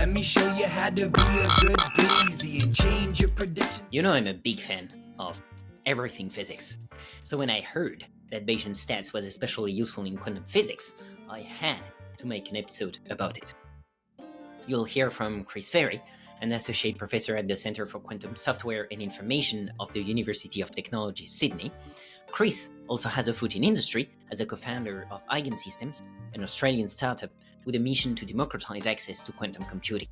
Let me show you how to be a good breezy and change your predictions. You know I'm a big fan of everything physics. So when I heard that Bayesian Stats was especially useful in quantum physics, I had to make an episode about it. You'll hear from Chris Ferrie, an associate professor at the Center for Quantum Software and Information of the University of Technology, Sydney. Chris also has a foot in industry as a co-founder of Eigensystems, an Australian startup with a mission to democratize access to quantum computing.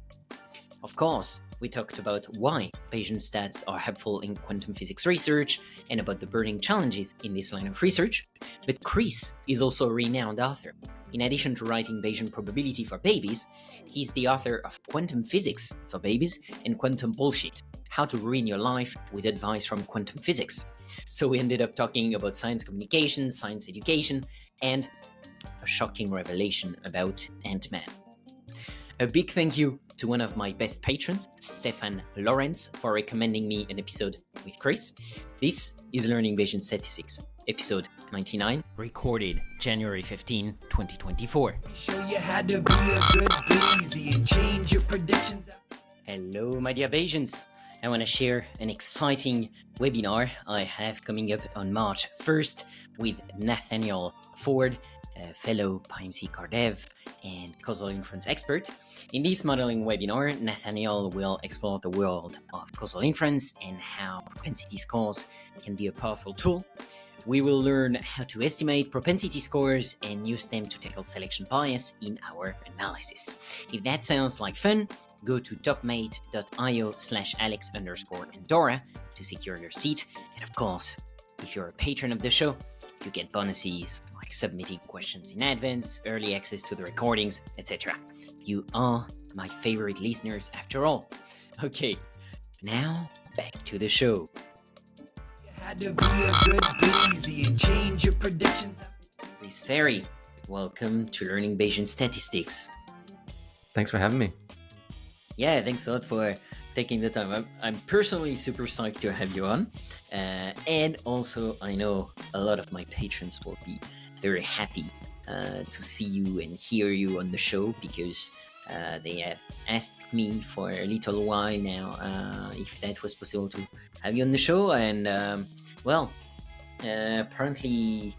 Of course, we talked about why Bayesian stats are helpful in quantum physics research and about the burning challenges in this line of research, but Chris is also a renowned author. In addition to writing Bayesian probability for babies, he's the author of Quantum Physics for Babies and Quantum Bullshit, How to Ruin Your Life with Advice from Quantum Physics. So we ended up talking about science communication, science education, and a shocking revelation about Ant-Man. A big thank you to one of my best patrons, Stefan Lorenz, for recommending me an episode with Chris. This is Learning Bayesian Statistics, episode 99, recorded January 15, 2024. Show you how to be a good breezy and change your predictions. Hello, my dear Bayesians. I want to share an exciting webinar I have coming up on March 1st with Nathaniel Ford, a fellow PyMC car dev and causal inference expert. In this modeling webinar, Nathaniel will explore the world of causal inference and how propensity scores can be a powerful tool. We will learn how to estimate propensity scores and use them to tackle selection bias in our analysis. If that sounds like fun, go to topmate.io/Alex_Andora to secure your seat. And of course, if you're a patron of the show, you get bonuses like submitting questions in advance, early access to the recordings, etc. You are my favorite listeners after all. Okay, now back to the show. Had to be a good breezy and change your predictions. Chris Ferrie, welcome to Learning Bayesian Statistics. Thanks for having me. Yeah, thanks a lot for taking the time. I'm personally super psyched to have you on. And also, I know a lot of my patrons will be very happy to see you and hear you on the show because they have asked me for a little while now if that was possible to have you on the show. And, apparently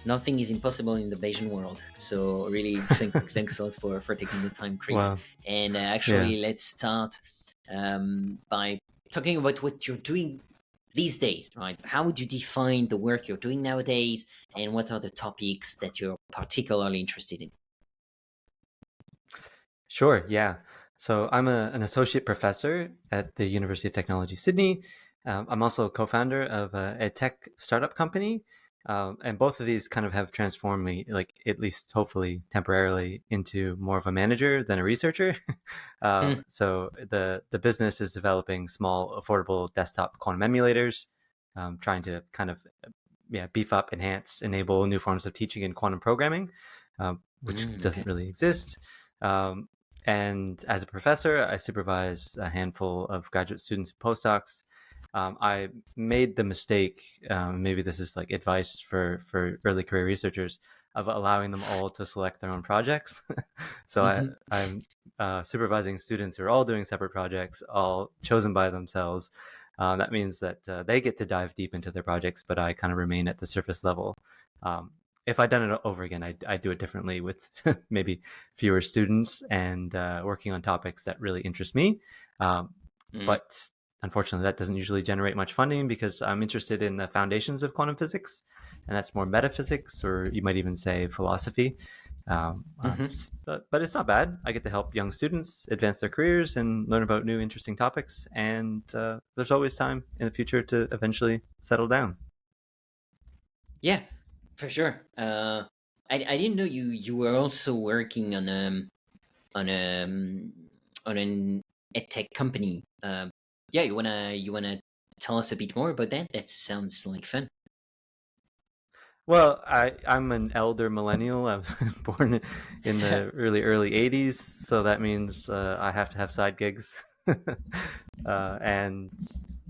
nothing is impossible in the Bayesian world. So really thanks a lot for taking the time, Chris. Wow. And let's start by talking about what you're doing these days, right? How would you define the work you're doing nowadays, and what are the topics that you're particularly interested in? Sure, yeah. So I'm an associate professor at the University of Technology, Sydney. I'm also a co-founder of a tech startup company. And both of these kind of have transformed me, like at least hopefully temporarily, into more of a manager than a researcher. So the business is developing small, affordable desktop quantum emulators, trying to kind of beef up, enhance, enable new forms of teaching in quantum programming, which doesn't really exist. And as a professor, I supervise a handful of graduate students and postdocs. I made the mistake, maybe this is like advice for early career researchers, of allowing them all to select their own projects. So I'm supervising students who are all doing separate projects, all chosen by themselves. That means that they get to dive deep into their projects, but I kind of remain at the surface level. If I'd done it over again, I'd do it differently with maybe fewer students and working on topics that really interest me. But unfortunately, that doesn't usually generate much funding because I'm interested in the foundations of quantum physics, and that's more metaphysics, or you might even say philosophy. But it's not bad. I get to help young students advance their careers and learn about new interesting topics, and there's always time in the future to eventually settle down. Yeah, for sure. I didn't know you were also working on an edtech company. Yeah, you wanna tell us a bit more about that? That sounds like fun. Well, I'm an elder millennial. I was born in the early 80s, so that means I have to have side gigs. And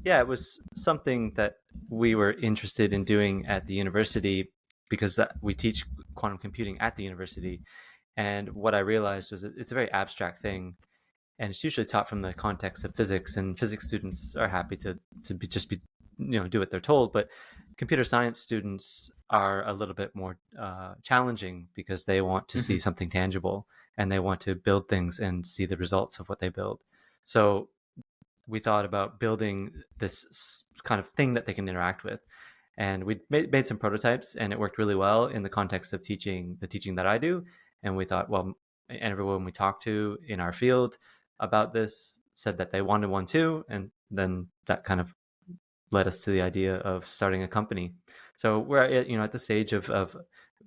yeah, it was something that we were interested in doing at the university because we teach quantum computing at the university. And what I realized was that it's a very abstract thing. and it's usually taught from the context of physics, and physics students are happy to be do what they're told. But computer science students are a little bit more challenging because they want to see something tangible, and they want to build things and see the results of what they build. So we thought about building this kind of thing that they can interact with. And we made some prototypes, and it worked really well in the context of teaching that I do. And we thought, well, and everyone we talked to in our field about this said that they wanted one too. And then that kind of led us to the idea of starting a company. So we're at the stage of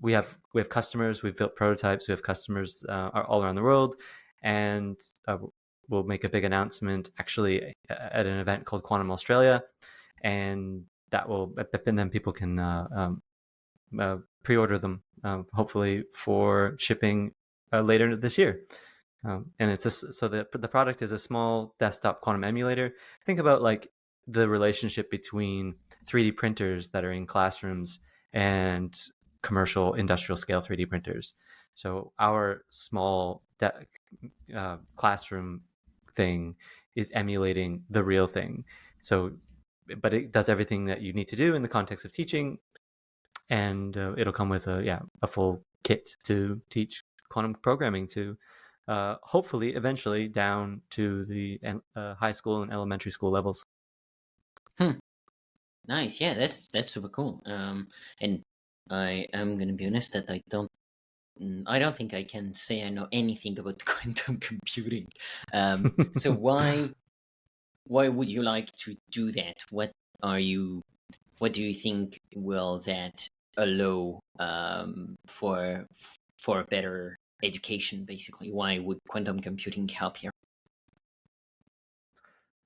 we have customers, we've built prototypes, we have customers all around the world, and we'll make a big announcement actually at an event called Quantum Australia, and then people can pre-order them, hopefully for shipping later this year. And it's so the product is a small desktop quantum emulator. Think about like the relationship between 3D printers that are in classrooms and commercial industrial scale 3D printers. So our small classroom thing is emulating the real thing. So, but it does everything that you need to do in the context of teaching, and it'll come with a full kit to teach quantum programming to hopefully eventually down to the high school and elementary school levels. Nice. Yeah, that's super cool. And I am gonna be honest that I don't think I can say I know anything about quantum computing. So why would you like to do that? What do you think will that allow for better education, basically? Why would quantum computing help here?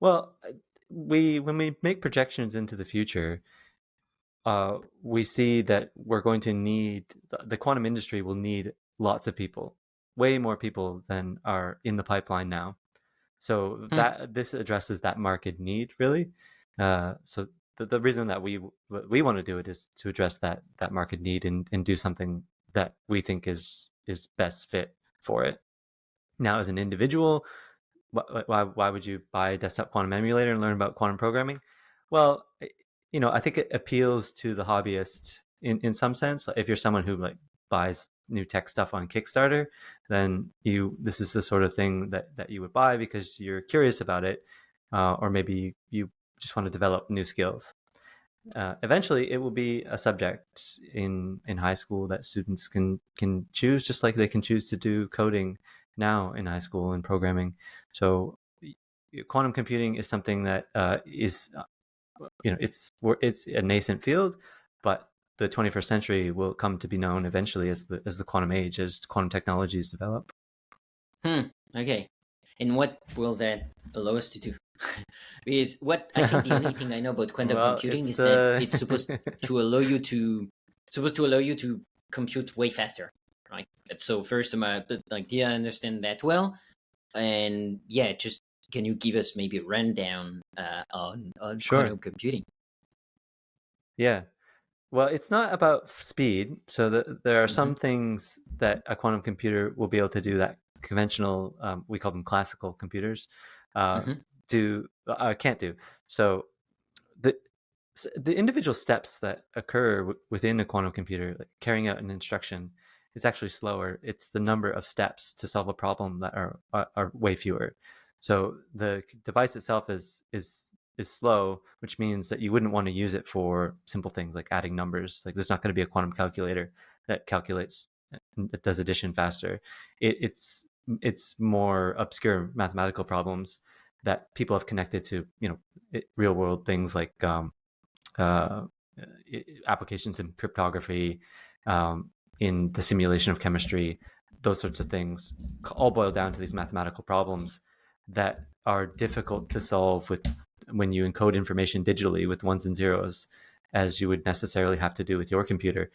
Well, when we make projections into the future, we see that we're going to need the quantum industry will need lots of people, way more people than are in the pipeline now. So that this addresses that market need really. So the reason that we want to do it is to address that market need and do something that we think is best fit for it. Now, as an individual, why would you buy a desktop quantum emulator and learn about quantum programming? Well, I think it appeals to the hobbyist in some sense. If you're someone who like buys new tech stuff on Kickstarter, then this is the sort of thing that you would buy because you're curious about it, or maybe you just want to develop new skills. Eventually, it will be a subject in high school that students can choose, just like they can choose to do coding now in high school and programming. So quantum computing is something that is it's a nascent field, but the 21st century will come to be known eventually as the quantum age, as quantum technologies develop. Okay. And what will that allow us to do? Because what I think the only thing I know about quantum computing is that it's supposed to allow you to compute way faster, right? So first, did I understand that well? And yeah, just can you give us maybe a rundown on quantum computing? Yeah. Well, it's not about speed. So there are some things that a quantum computer will be able to do that conventional, we call them classical computers, can't do. So the individual steps that occur within a quantum computer, like carrying out an instruction, is actually slower. It's the number of steps to solve a problem that are way fewer. So the device itself is slow, which means that you wouldn't want to use it for simple things like adding numbers. Like there's not going to be a quantum calculator that does addition faster. It's more obscure mathematical problems that people have connected to real world things like applications in cryptography, in the simulation of chemistry. Those sorts of things all boil down to these mathematical problems that are difficult to solve when you encode information digitally with ones and zeros, as you would necessarily have to do with your computer.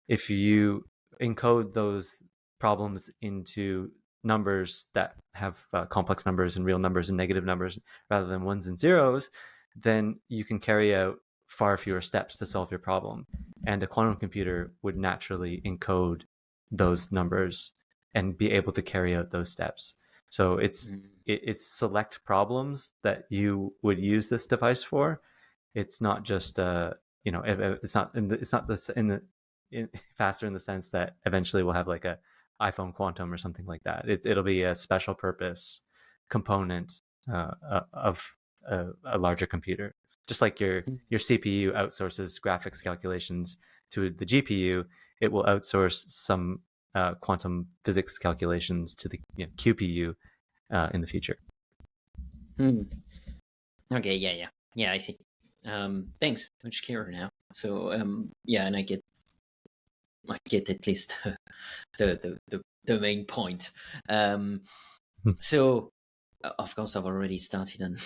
If you encode those problems into numbers that have complex numbers and real numbers and negative numbers rather than ones and zeros, then you can carry out far fewer steps to solve your problem. And a quantum computer would naturally encode those numbers and be able to carry out those steps. So it's it's select problems that you would use this device for. It's not just it's not it's not this faster in the sense that eventually we'll have like a iPhone Quantum or something like that. It'll be a special purpose component of a larger computer. Just like your CPU outsources graphics calculations to the GPU, it will outsource some quantum physics calculations to the QPU in the future. Okay, yeah, I see. Thanks, much clearer now. So and I get at least the main point. So of course I've already started on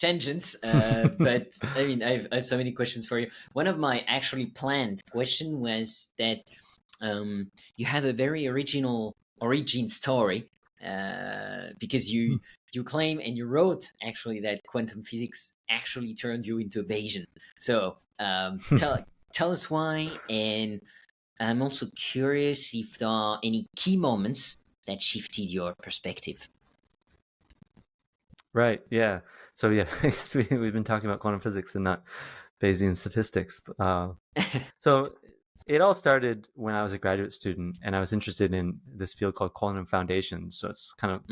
tangents, but I mean I have so many questions for you. One of my actually planned question was that you have a very original origin story, because you claim and you wrote actually that quantum physics actually turned you into a Bayesian. So tell us why, and I'm also curious if there are any key moments that shifted your perspective. Right. Yeah. So yeah, we've been talking about quantum physics and not Bayesian statistics. So it all started when I was a graduate student, and I was interested in this field called quantum foundations. So it's kind of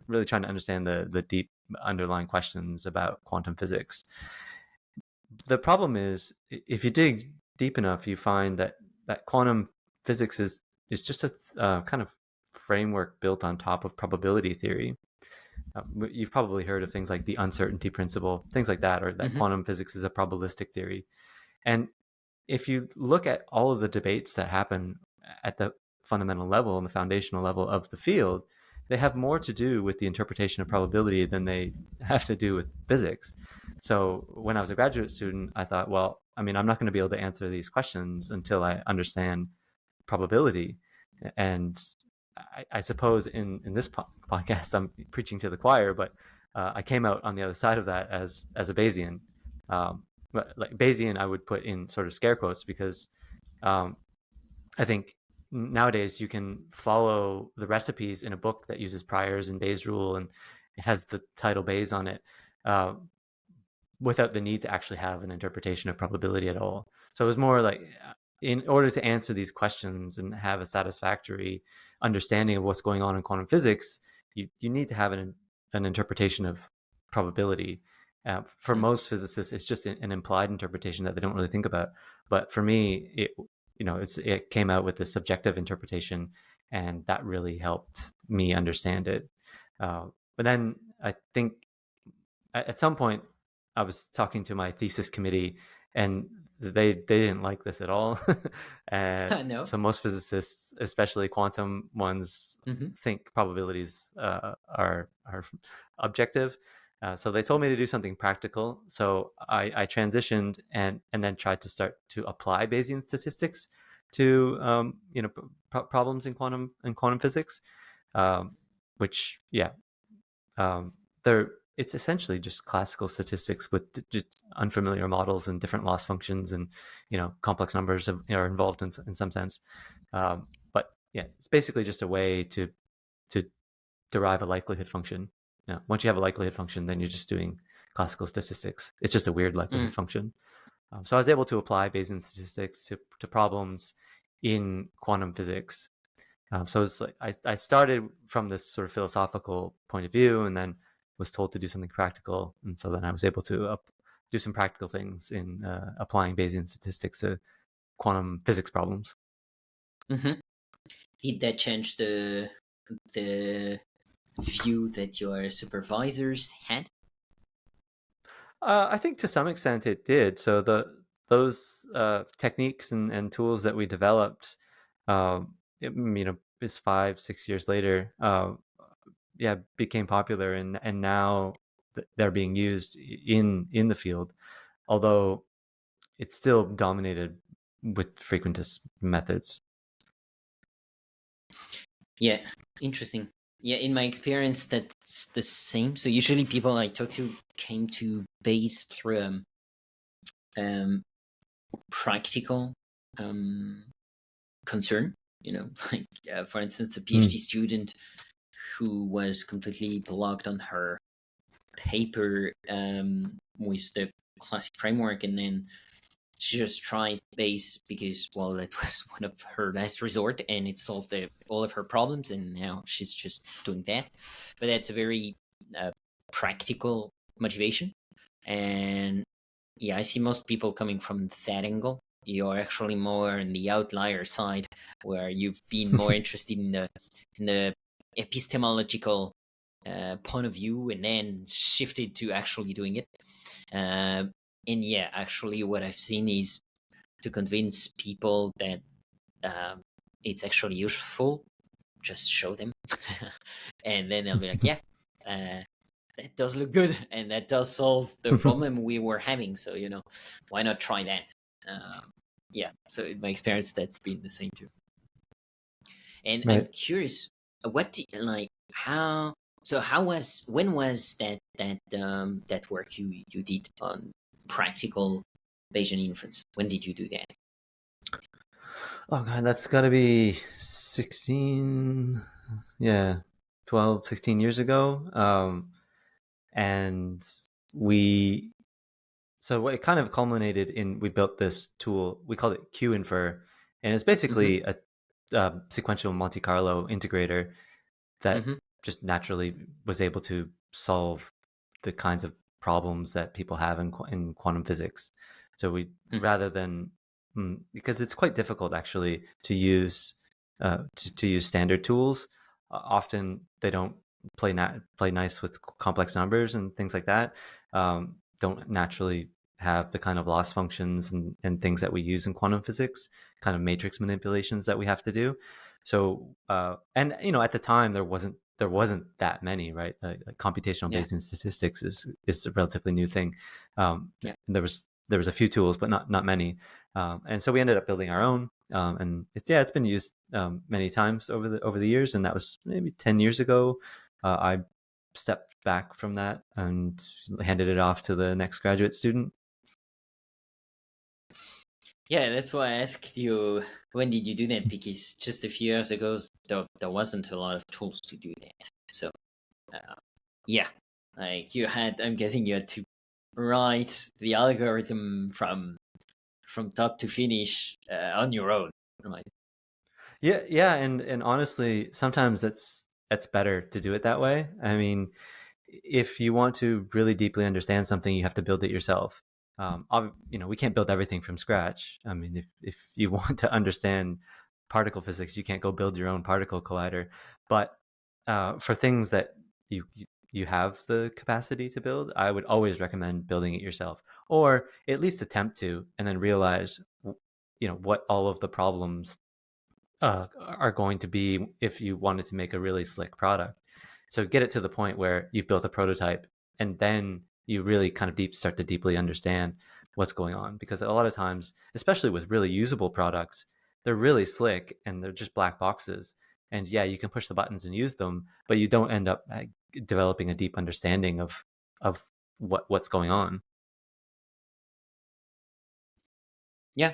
really trying to understand the deep underlying questions about quantum physics. The problem is, if you dig deep enough, you find that quantum physics is just a kind of framework built on top of probability theory. You've probably heard of things like the uncertainty principle, things like that, or that quantum physics is a probabilistic theory. And if you look at all of the debates that happen at the fundamental level and the foundational level of the field, they have more to do with the interpretation of probability than they have to do with physics. So when I was a graduate student, I thought, well, I mean, I'm not going to be able to answer these questions until I understand probability. And I suppose in this podcast, I'm preaching to the choir, but I came out on the other side of that as a Bayesian. But like Bayesian, I would put in sort of scare quotes, because I think nowadays you can follow the recipes in a book that uses priors and Bayes' rule, and it has the title Bayes on it, without the need to actually have an interpretation of probability at all. So it was more like, in order to answer these questions and have a satisfactory understanding of what's going on in quantum physics, you need to have an interpretation of probability. For most physicists, it's just an implied interpretation that they don't really think about. But for me, it came out with the subjective interpretation, and that really helped me understand it. But then I think at some point I was talking to my thesis committee, and they didn't like this at all. And No. So most physicists, especially quantum ones, think probabilities are objective. So they told me to do something practical. So I transitioned and then tried to start to apply Bayesian statistics to problems in quantum physics, which it's essentially just classical statistics with unfamiliar models and different loss functions, and complex numbers are involved in some sense. But yeah, it's basically just a way to derive a likelihood function. Now, once you have a likelihood function, then you're just doing classical statistics. It's just a weird likelihood function. So I was able to apply Bayesian statistics to problems in quantum physics. So it's like I started from this sort of philosophical point of view, and then was told to do something practical, and so then I was able to do some practical things in applying Bayesian statistics to quantum physics problems. Did that change the view that your supervisors had? I think to some extent it did. So those techniques and tools that we developed, is 5-6 years later, became popular, and now they're being used in the field, although it's still dominated with frequentist methods. Yeah, interesting. Yeah, in my experience, that's the same. So usually people I talk to came to Bayes through practical concern. Like for instance, a PhD student who was completely blocked on her paper with the classic framework, and then she just tried Bayes because, well, that was one of her last resort, and it solved all of her problems, and now she's just doing that. But that's a very practical motivation, and yeah, I see most people coming from that angle. You're actually more in the outlier side, where you've been more interested in the epistemological point of view, and then shifted to actually doing it. And yeah, actually, what I've seen is to convince people that it's actually useful, just show them, and then they'll be like, "Yeah, that does look good, and that does solve the problem we were having. So why not try that?" Yeah. So in my experience, that's been the same too. And Right. I'm curious, when was that work you did on practical Bayesian inference? When did you do that? Oh god, that's got to be 16, 12, 16 years ago. And so it kind of culminated in, we built this tool, we called it QInfer, and it's basically a sequential Monte Carlo integrator that just naturally was able to solve the kinds of problems that people have in quantum physics. So we, rather than, because it's quite difficult actually to use to use standard tools. Often they don't play nice with complex numbers and things like that. Don't naturally have the kind of loss functions and things that we use in quantum physics, kind of matrix manipulations that we have to do. So and at the time there wasn't that many, right? Like computational Bayesian statistics is a relatively new thing. There was a few tools, but not many. And so we ended up building our own. And it's been used many times over the years. And that was maybe 10 years ago. I stepped back from that and handed it off to the next graduate student. Yeah, that's why I asked you, when did you do that? Because just a few years ago, there wasn't a lot of tools to do that. So, yeah, like I'm guessing you had to write the algorithm from top to finish on your own, right? Yeah, and honestly, sometimes that's better to do it that way. I mean, if you want to really deeply understand something, you have to build it yourself. We can't build everything from scratch. I mean, if you want to understand particle physics, you can't go build your own particle collider. But for things that you have the capacity to build, I would always recommend building it yourself, or at least attempt to, and then realize, what all of the problems are going to be if you wanted to make a really slick product. So get it to the point where you've built a prototype, and then you really kind of start to deeply understand what's going on. Because a lot of times, especially with really usable products, they're really slick and they're just black boxes. And yeah, you can push the buttons and use them, but you don't end up developing a deep understanding of what's going on. Yeah,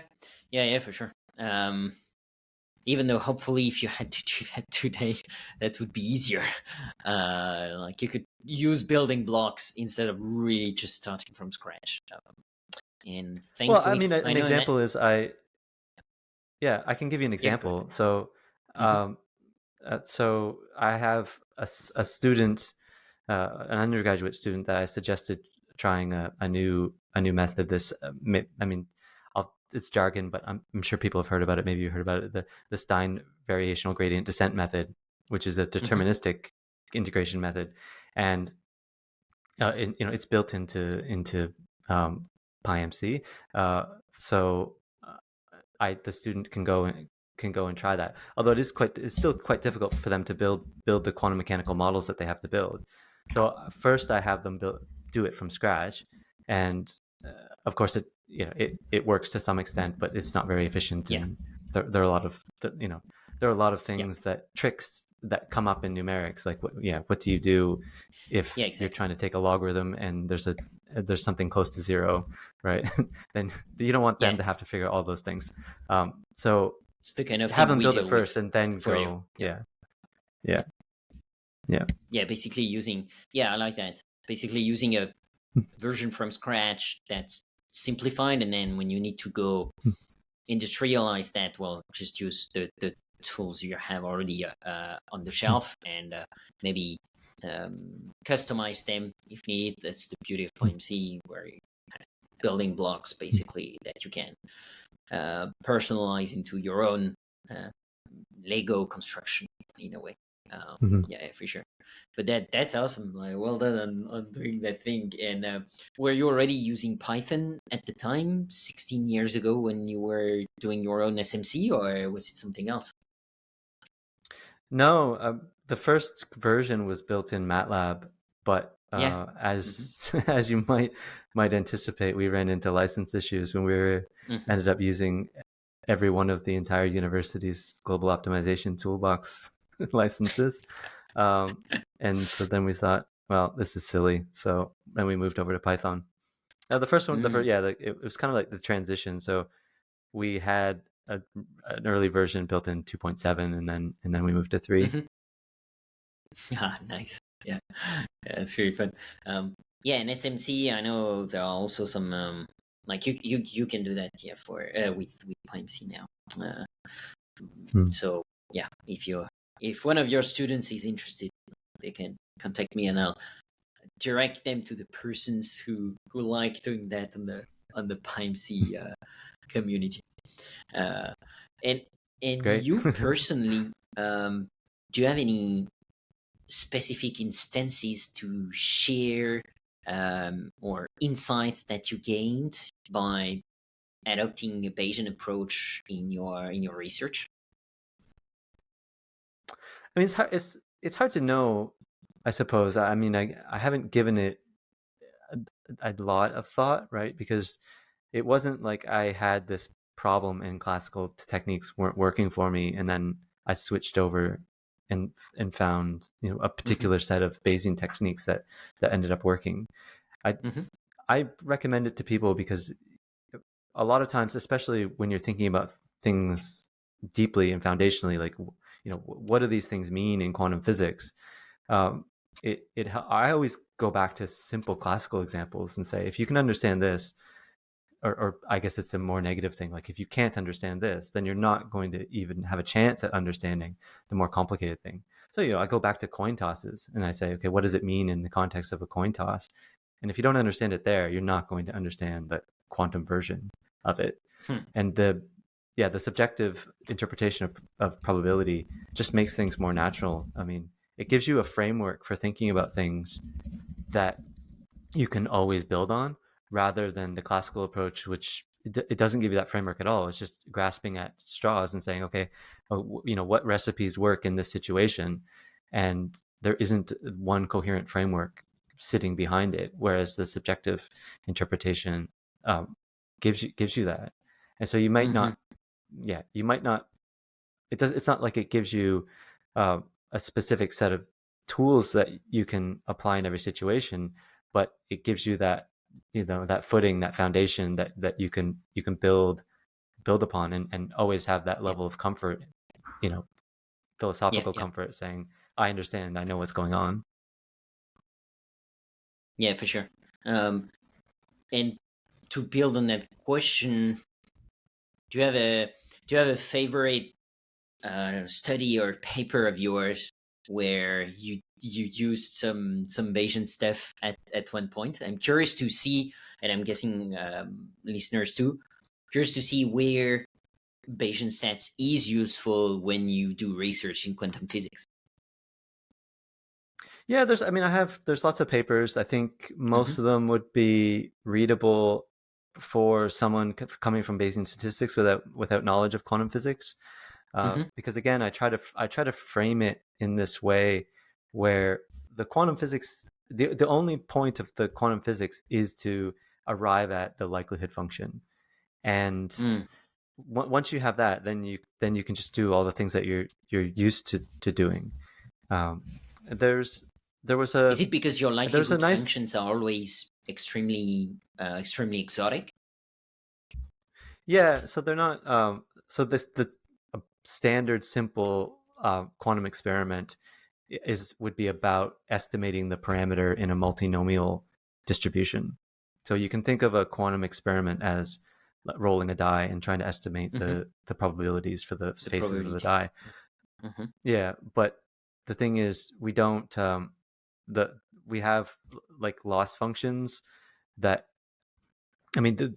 for sure. Even though hopefully if you had to do that today, that would be easier. Like you could use building blocks instead of really just starting from scratch. And thankfully, well, I mean, an example is I can give you an example. Yeah, So I have a student, an undergraduate student that I suggested trying a new method. It's jargon, but I'm sure people have heard about it. Maybe you heard about it. The Stein variational gradient descent method, which is a deterministic integration method, and it's built into PyMC. So the student can go and try that. Although it's still quite difficult for them to build the quantum mechanical models that they have to build. So first I have them do it from scratch, and of course it works to some extent, but it's not very efficient. And there are a lot of things tricks that come up in numerics, like what do you do if you're trying to take a logarithm and there's something close to zero, right? Then you don't want them to have to figure all those things. So it's the kind of have them build it first and then go. Yeah. Yeah, basically using, I like that. Basically using a version from scratch that's simplified, and then when you need to go industrialize that, well, just use the tools you have already on the shelf, and maybe customize them if needed. That's the beauty of PyMC, where you building blocks basically that you can personalize into your own Lego construction in a way. Yeah, for sure. But that's awesome. Like, well done on doing that thing. And were you already using Python at the time, 16 years ago, when you were doing your own SMC, or was it something else? No, the first version was built in MATLAB, but as as you might anticipate, we ran into license issues when we ended up using every one of the entire university's global optimization toolbox licenses. And so then we thought, well, this is silly. So then we moved over to Python. Now the first one, it was kind of like the transition. So we had an early version built in 2.7, and then we moved to 3. Nice. Yeah, it's really fun. Yeah, in SMC, I know there are also some like you can do that for with PyMC now. So yeah, if one of your students is interested, they can contact me, and I'll direct them to the persons who like doing that on the PyMC community. And Great. you personally, do you have any specific instances to share or insights that you gained by adopting a Bayesian approach in your research? I mean, it's hard to know, I suppose. I mean, I haven't given it a lot of thought, right? Because it wasn't like I had this problem and classical techniques weren't working for me, and then I switched over and found a particular set of Bayesian techniques that ended up working. I recommend it to people because a lot of times, especially when you're thinking about things deeply and foundationally, like what do these things mean in quantum physics? I always go back to simple classical examples and say, if you can understand this, or I guess it's a more negative thing, like if you can't understand this, then you're not going to even have a chance at understanding the more complicated thing. So I go back to coin tosses and I say, okay, what does it mean in the context of a coin toss? And if you don't understand it there, you're not going to understand the quantum version of it. And the subjective interpretation of probability just makes things more natural. I mean, it gives you a framework for thinking about things that you can always build on, rather than the classical approach, which it doesn't give you that framework at all. It's just grasping at straws and saying, okay, what recipes work in this situation, and there isn't one coherent framework sitting behind it. Whereas the subjective interpretation gives you that, and so you might not. Yeah, you might not. It's not like it gives you a specific set of tools that you can apply in every situation, but it gives you that that footing, that foundation that you can build upon, and always have that level of comfort, philosophical comfort, saying, I understand, I know what's going on. Yeah, for sure. And to build on that question, do you have a favorite study or paper of yours where you used some Bayesian stuff at one point? I'm curious to see, and I'm guessing listeners too, curious to see where Bayesian Stats is useful when you do research in quantum physics. Yeah, there's lots of papers. I think most of them would be readable for someone coming from Bayesian statistics without knowledge of quantum physics. Because again, I try to frame it in this way where the quantum physics, the only point of the quantum physics is to arrive at the likelihood function, and once you have that, then you can just do all the things that you're used to doing. Is it because your likelihood functions are always extremely exotic? Yeah, so they're not. So the standard simple quantum experiment would be about estimating the parameter in a multinomial distribution. So you can think of a quantum experiment as rolling a die and trying to estimate the probabilities for the faces of the die. Yeah, but the thing is, we don't we have like loss functions that, I mean,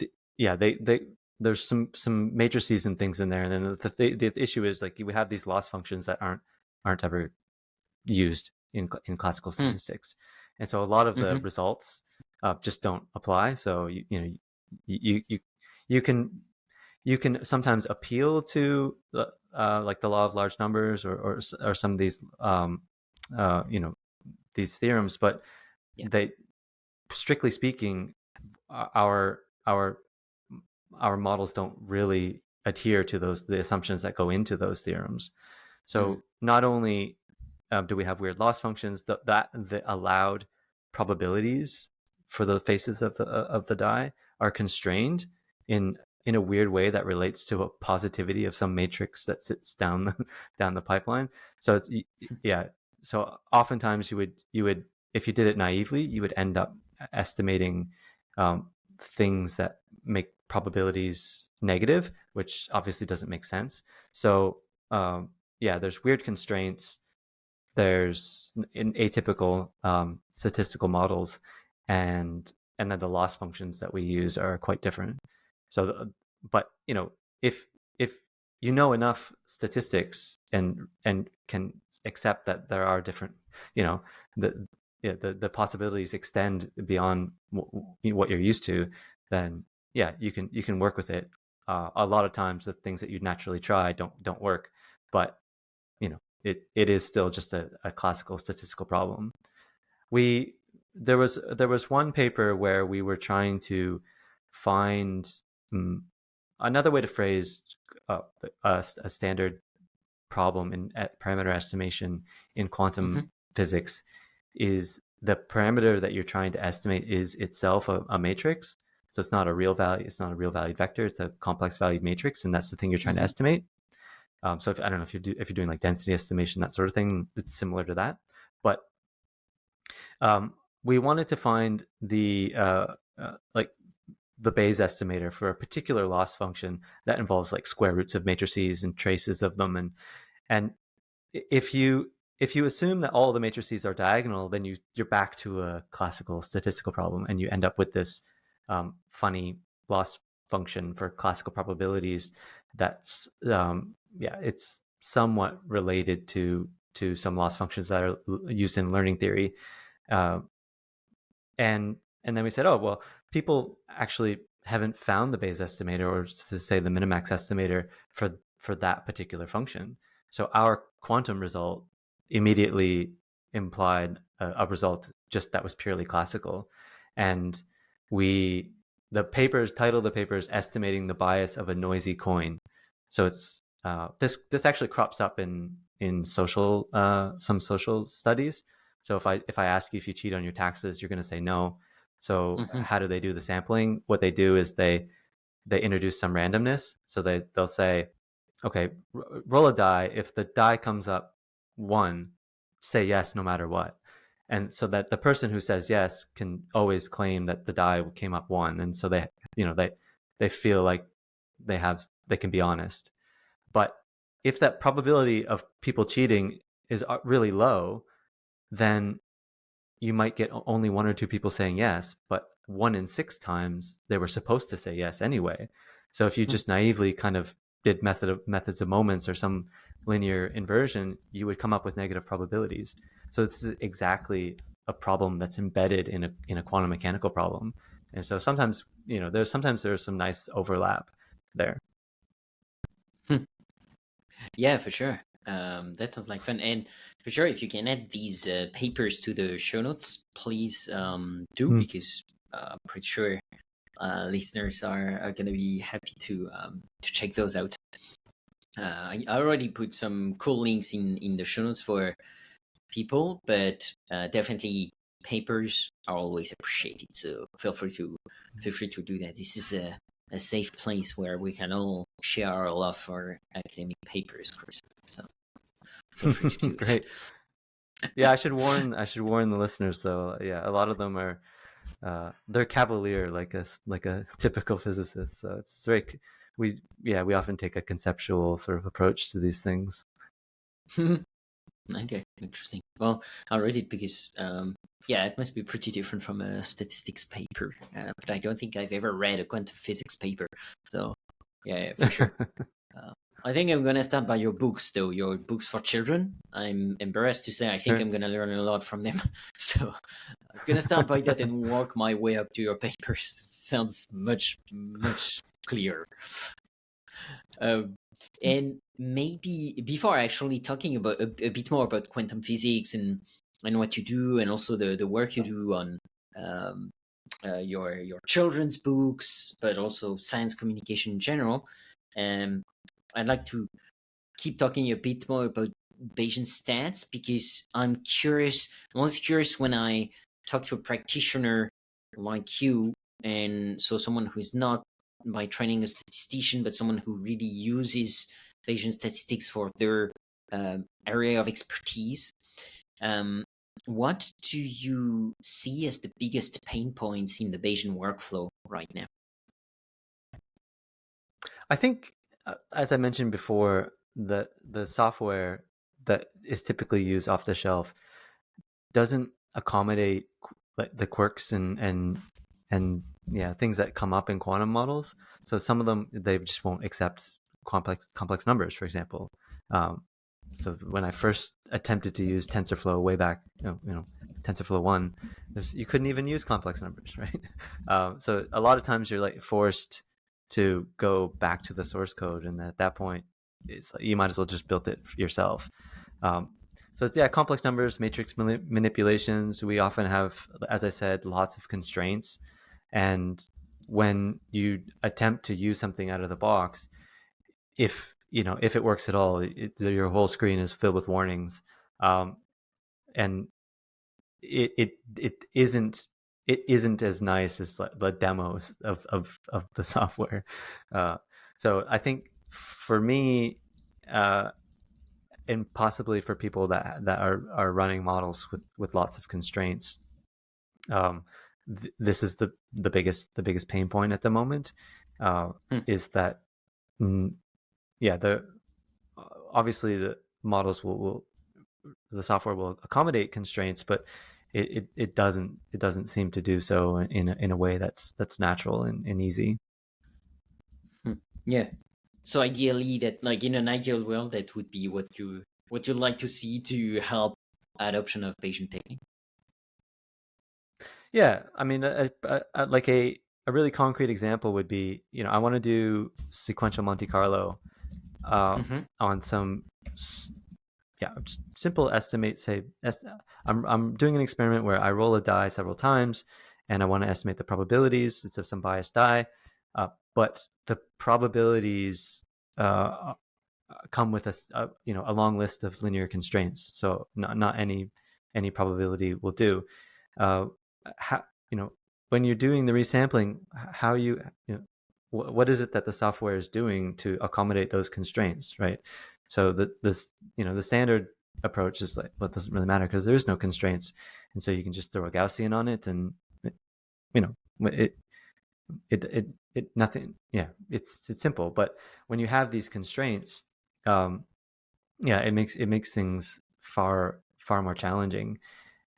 there's some matrices and things in there, and then the issue is like we have these loss functions that aren't ever used in classical statistics, and so a lot of the results just don't apply. So you can sometimes appeal to like the law of large numbers or some of these these theorems, but they, strictly speaking, our models don't really adhere to the assumptions that go into those theorems. So not only do we have weird loss functions, the allowed probabilities for the faces of the die are constrained in a weird way that relates to a positivity of some matrix that sits down the pipeline. So it's so oftentimes you would if you did it naively, you would end up estimating things that make probabilities negative, which obviously doesn't make sense. So there's weird constraints. There's atypical statistical models, and then the loss functions that we use are quite different. So, but if you know enough statistics and can accept that there are different, the possibilities extend beyond what you're used to, then you can work with it. A lot of times the things that you naturally try don't work, but it is still just a classical statistical problem. There was one paper where we were trying to find another way to phrase a standard problem in parameter estimation in quantum physics is the parameter that you're trying to estimate is itself a matrix. So it's not a real value. It's not a real valued vector. It's a complex valued matrix, and that's the thing you're trying to estimate. So I don't know if you're doing like density estimation, that sort of thing, it's similar to that. But we wanted to find the the Bayes estimator for a particular loss function that involves like square roots of matrices and traces of them, and if you assume that all the matrices are diagonal, then you're back to a classical statistical problem, and you end up with this funny loss function for classical probabilities that's it's somewhat related to some loss functions that are used in learning theory, and then we said, oh well, people actually haven't found the Bayes estimator, or to say the minimax estimator for that particular function. So our quantum result immediately implied a result just that was purely classical, and the title of the paper is estimating the bias of a noisy coin. So it's this actually crops up in social some social studies. So if I ask you if you cheat on your taxes, you're going to say no. So how do they do the sampling? What they do is they introduce some randomness. So they'll say, okay, roll a die. If the die comes up 1, say yes no matter what. And so that the person who says yes can always claim that the die came up 1, and so they feel like they can be honest. But if that probability of people cheating is really low, then you might get only 1 or 2 people saying yes, but 1 in 6 times they were supposed to say yes anyway. So if you just naively kind of did methods of moments or some linear inversion, you would come up with negative probabilities. So this is exactly a problem that's embedded in a quantum mechanical problem. And so sometimes there's some nice overlap there. Yeah, for sure. That sounds like fun. And for sure, if you can add these papers to the show notes, please do, because I'm pretty sure listeners are going to be happy to check those out. I already put some cool links in the show notes for people, but definitely papers are always appreciated. So feel free to do that. This is a safe place where we can all share our love for academic papers, Chris. So feel free to do Great. Yeah, I should warn the listeners though. Yeah, a lot of them are they're cavalier like a typical physicist. So it's very we often take a conceptual sort of approach to these things. Okay, interesting. Well, I'll read it because, yeah, it must be pretty different from a statistics paper. But I don't think I've ever read a quantum physics paper. So, yeah, for sure. I think I'm gonna start by your books, though. Your books for children. I'm embarrassed to say I think Sure. I'm gonna learn a lot from them. So I'm gonna start by that and work my way up to your papers. Sounds much clearer. And maybe before actually talking about a bit more about quantum physics and what you do, and also the work you do on your children's books, but also science communication in general, I'd like to keep talking a bit more about Bayesian stats, because I'm always curious when I talk to a practitioner like you, and so someone who is not by training a statistician, but someone who really uses Bayesian statistics for their area of expertise. What do you see as the biggest pain points in the Bayesian workflow right now? I think, as I mentioned before, the software that is typically used off the shelf doesn't accommodate the quirks and yeah, things that come up in quantum models. So some of them, they just won't accept complex numbers, for example. So when I first attempted to use TensorFlow way back, TensorFlow 1, you couldn't even use complex numbers, right? So a lot of times you're like forced to go back to the source code, and at that point, it's like, you might as well just build it yourself. So it's, yeah, complex numbers, matrix manipulations. We often have, as I said, lots of constraints, and when you attempt to use something out of the box, if it works at all, your whole screen is filled with warnings, and it isn't as nice as the demos of the software. So I think for me, and possibly for people that are running models with lots of constraints, this is the biggest pain point at the moment. Is that yeah, obviously the models will the software will accommodate constraints, but it doesn't seem to do so in a way that's natural and easy. Yeah. So ideally, that, like, in an ideal world, that would be what you'd like to see to help adoption of Bayesian technique. Yeah, I mean, like a really concrete example would be, I want to do sequential Monte Carlo on some just simple estimate. Say, I'm doing an experiment where I roll a die several times, and I want to estimate the probabilities. It's of some biased die, but the probabilities come with a long list of linear constraints. So not any probability will do. How, when you're doing the resampling, how what is it that the software is doing to accommodate those constraints, right? So the standard approach is like, well, it doesn't really matter because there is no constraints, and so you can just throw a Gaussian on it, and it nothing. Yeah, it's simple. But when you have these constraints, it makes things far more challenging,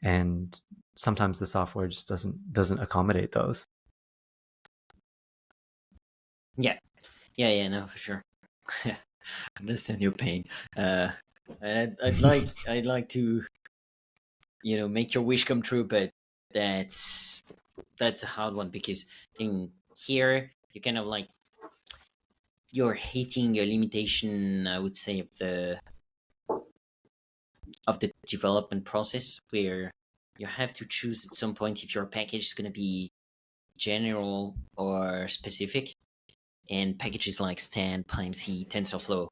and sometimes the software just doesn't accommodate those. Yeah, no, for sure. I understand your pain. And I'd like to, make your wish come true, but that's a hard one, because in here you kind of like, you're hitting a limitation, I would say, of the development process, where you have to choose at some point if your package is going to be general or specific. And packages like Stan, PyMC, TensorFlow,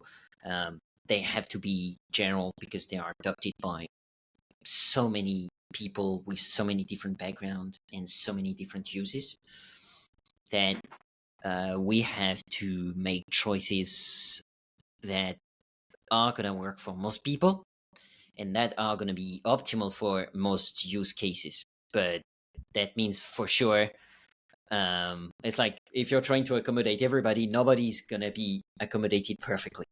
they have to be general because they are adopted by so many people with so many different backgrounds and so many different uses, that we have to make choices that are going to work for most people, and that are going to be optimal for most use cases. But that means for sure, it's like if you're trying to accommodate everybody, nobody's going to be accommodated perfectly,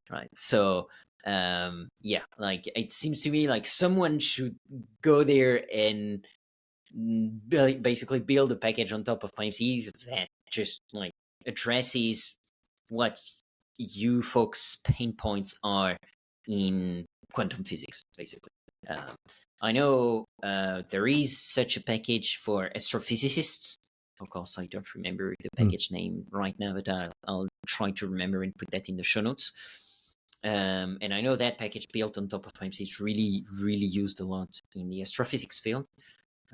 right? So yeah, like it seems to me like someone should go there and basically build a package on top of PyMC that just like addresses what you folks' pain points are in quantum physics, basically. I know there is such a package for astrophysicists. Of course, I don't remember the package name right now, but I'll try to remember and put that in the show notes. And I know that package built on top of PyMC is really, really used a lot in the astrophysics field.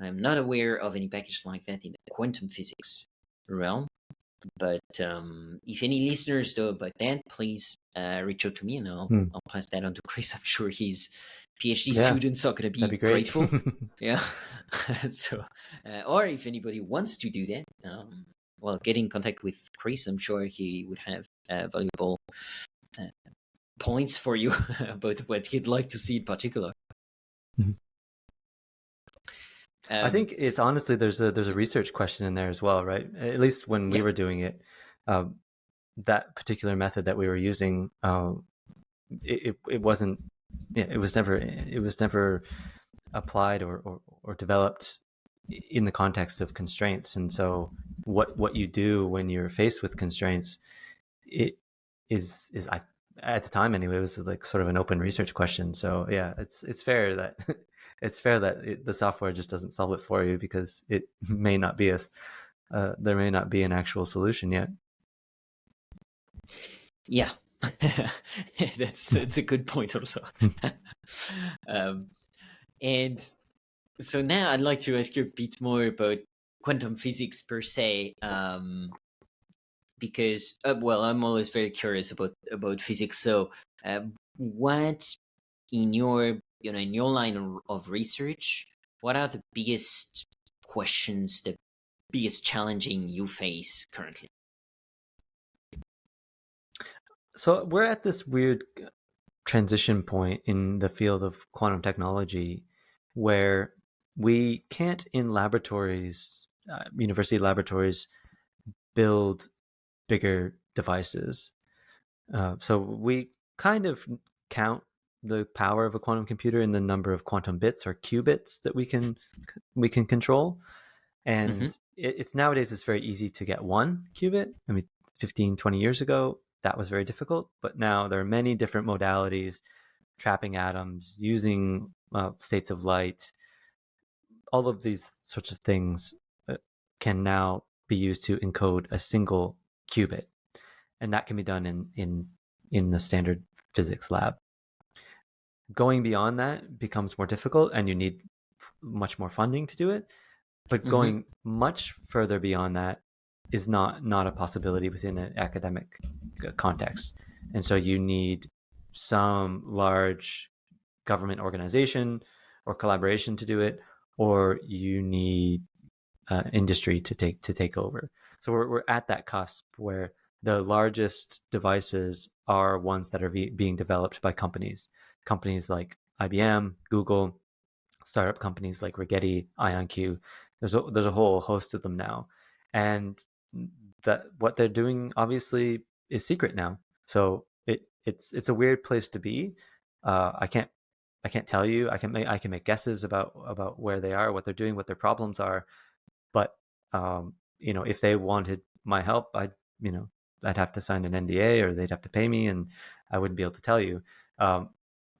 I'm not aware of any package like that in the quantum physics realm. But if any listeners know about that, please reach out to me and I'll pass that on to Chris. I'm sure his PhD students are going to be grateful. Yeah. So, or if anybody wants to do that, well, get in contact with Chris. I'm sure he would have valuable points for you about what he'd like to see in particular. I think it's honestly there's a research question in there as well, right? At least when we were doing it, that particular method that we were using, it wasn't, it was never applied or developed in the context of constraints. And so what you do when you're faced with constraints, it is at the time anyway, it was like sort of an open research question. So yeah, it's fair that the software just doesn't solve it for you because it may not be there may not be an actual solution yet. Yeah, that's a good point also. And so now I'd like to ask you a bit more about quantum physics per se, because well, I'm always very curious about physics. So, what in your line of research, what are the biggest questions, the biggest challenging you face currently? So we're at this weird transition point in the field of quantum technology where we can't in laboratories, university laboratories, build bigger devices. So we kind of count the power of a quantum computer in the number of quantum bits or qubits that we can control. And it's nowadays it's very easy to get one qubit. I mean, 15, 20 years ago, that was very difficult. But now there are many different modalities, trapping atoms, using states of light. All of these sorts of things can now be used to encode a single qubit. And that can be done in the standard physics lab. Going beyond that becomes more difficult and you need much more funding to do it. But going much further beyond that is not a possibility within an academic context. And so you need some large government organization or collaboration to do it, or you need industry to take over. So we're at that cusp where the largest devices are ones that are being developed by companies like IBM, Google, startup companies like Rigetti, IonQ. There's a whole host of them now, and that what they're doing obviously is secret now. So it's a weird place to be. I can't tell you. I can make guesses about where they are, what they're doing, what their problems are. But if they wanted my help, I'd have to sign an NDA or they'd have to pay me, and I wouldn't be able to tell you.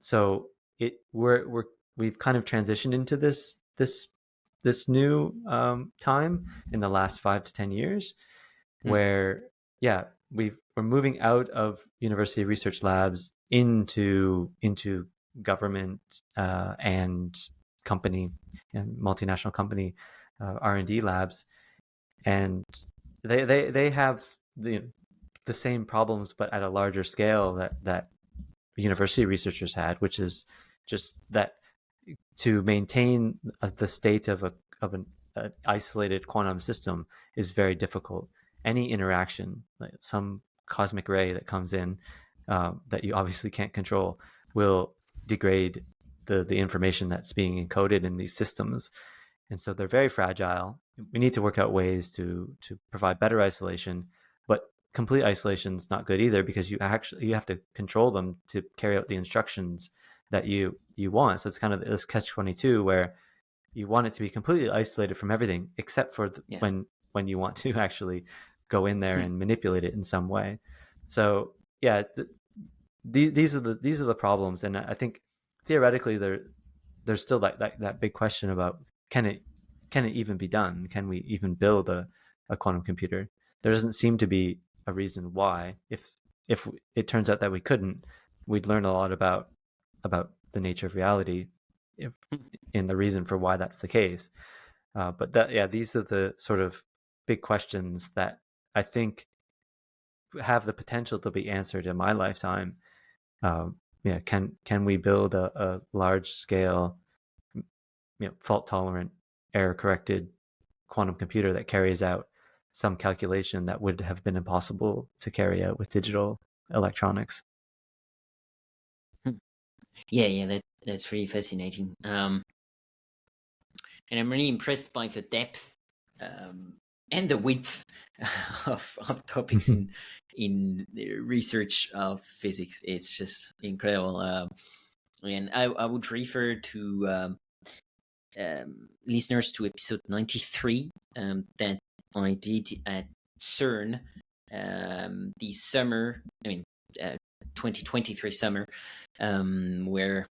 So we've kind of transitioned into this new time in the last 5 to 10 years, where we're moving out of university research labs into government and company and multinational company R&D labs, and they have the same problems but at a larger scale that university researchers had, which is just that to maintain the state of an isolated quantum system is very difficult. Any interaction, like some cosmic ray that comes in that you obviously can't control, will degrade the information that's being encoded in these systems. And so they're very fragile. We need to work out ways to provide better isolation, but complete isolation is not good either, because you have to control them to carry out the instructions that you want. So it's kind of this catch-22 where you want it to be completely isolated from everything except for when you want to actually go in there and manipulate it in some way. So yeah, these are the problems, and I think theoretically there's still that big question about can it even be done? Can we even build a quantum computer? There doesn't seem to be a reason why. If it turns out that we couldn't, we'd learn a lot about the nature of reality and the reason for why that's the case. But these are the sort of big questions that I think have the potential to be answered in my lifetime. Can we build a large scale, fault tolerant, error corrected quantum computer that carries out some calculation that would have been impossible to carry out with digital electronics? That's really fascinating. And I'm really impressed by the depth and the width of topics in the research of physics. It's just incredible. And I would refer to listeners to episode 93 that I did at CERN this summer. 2023 summer, where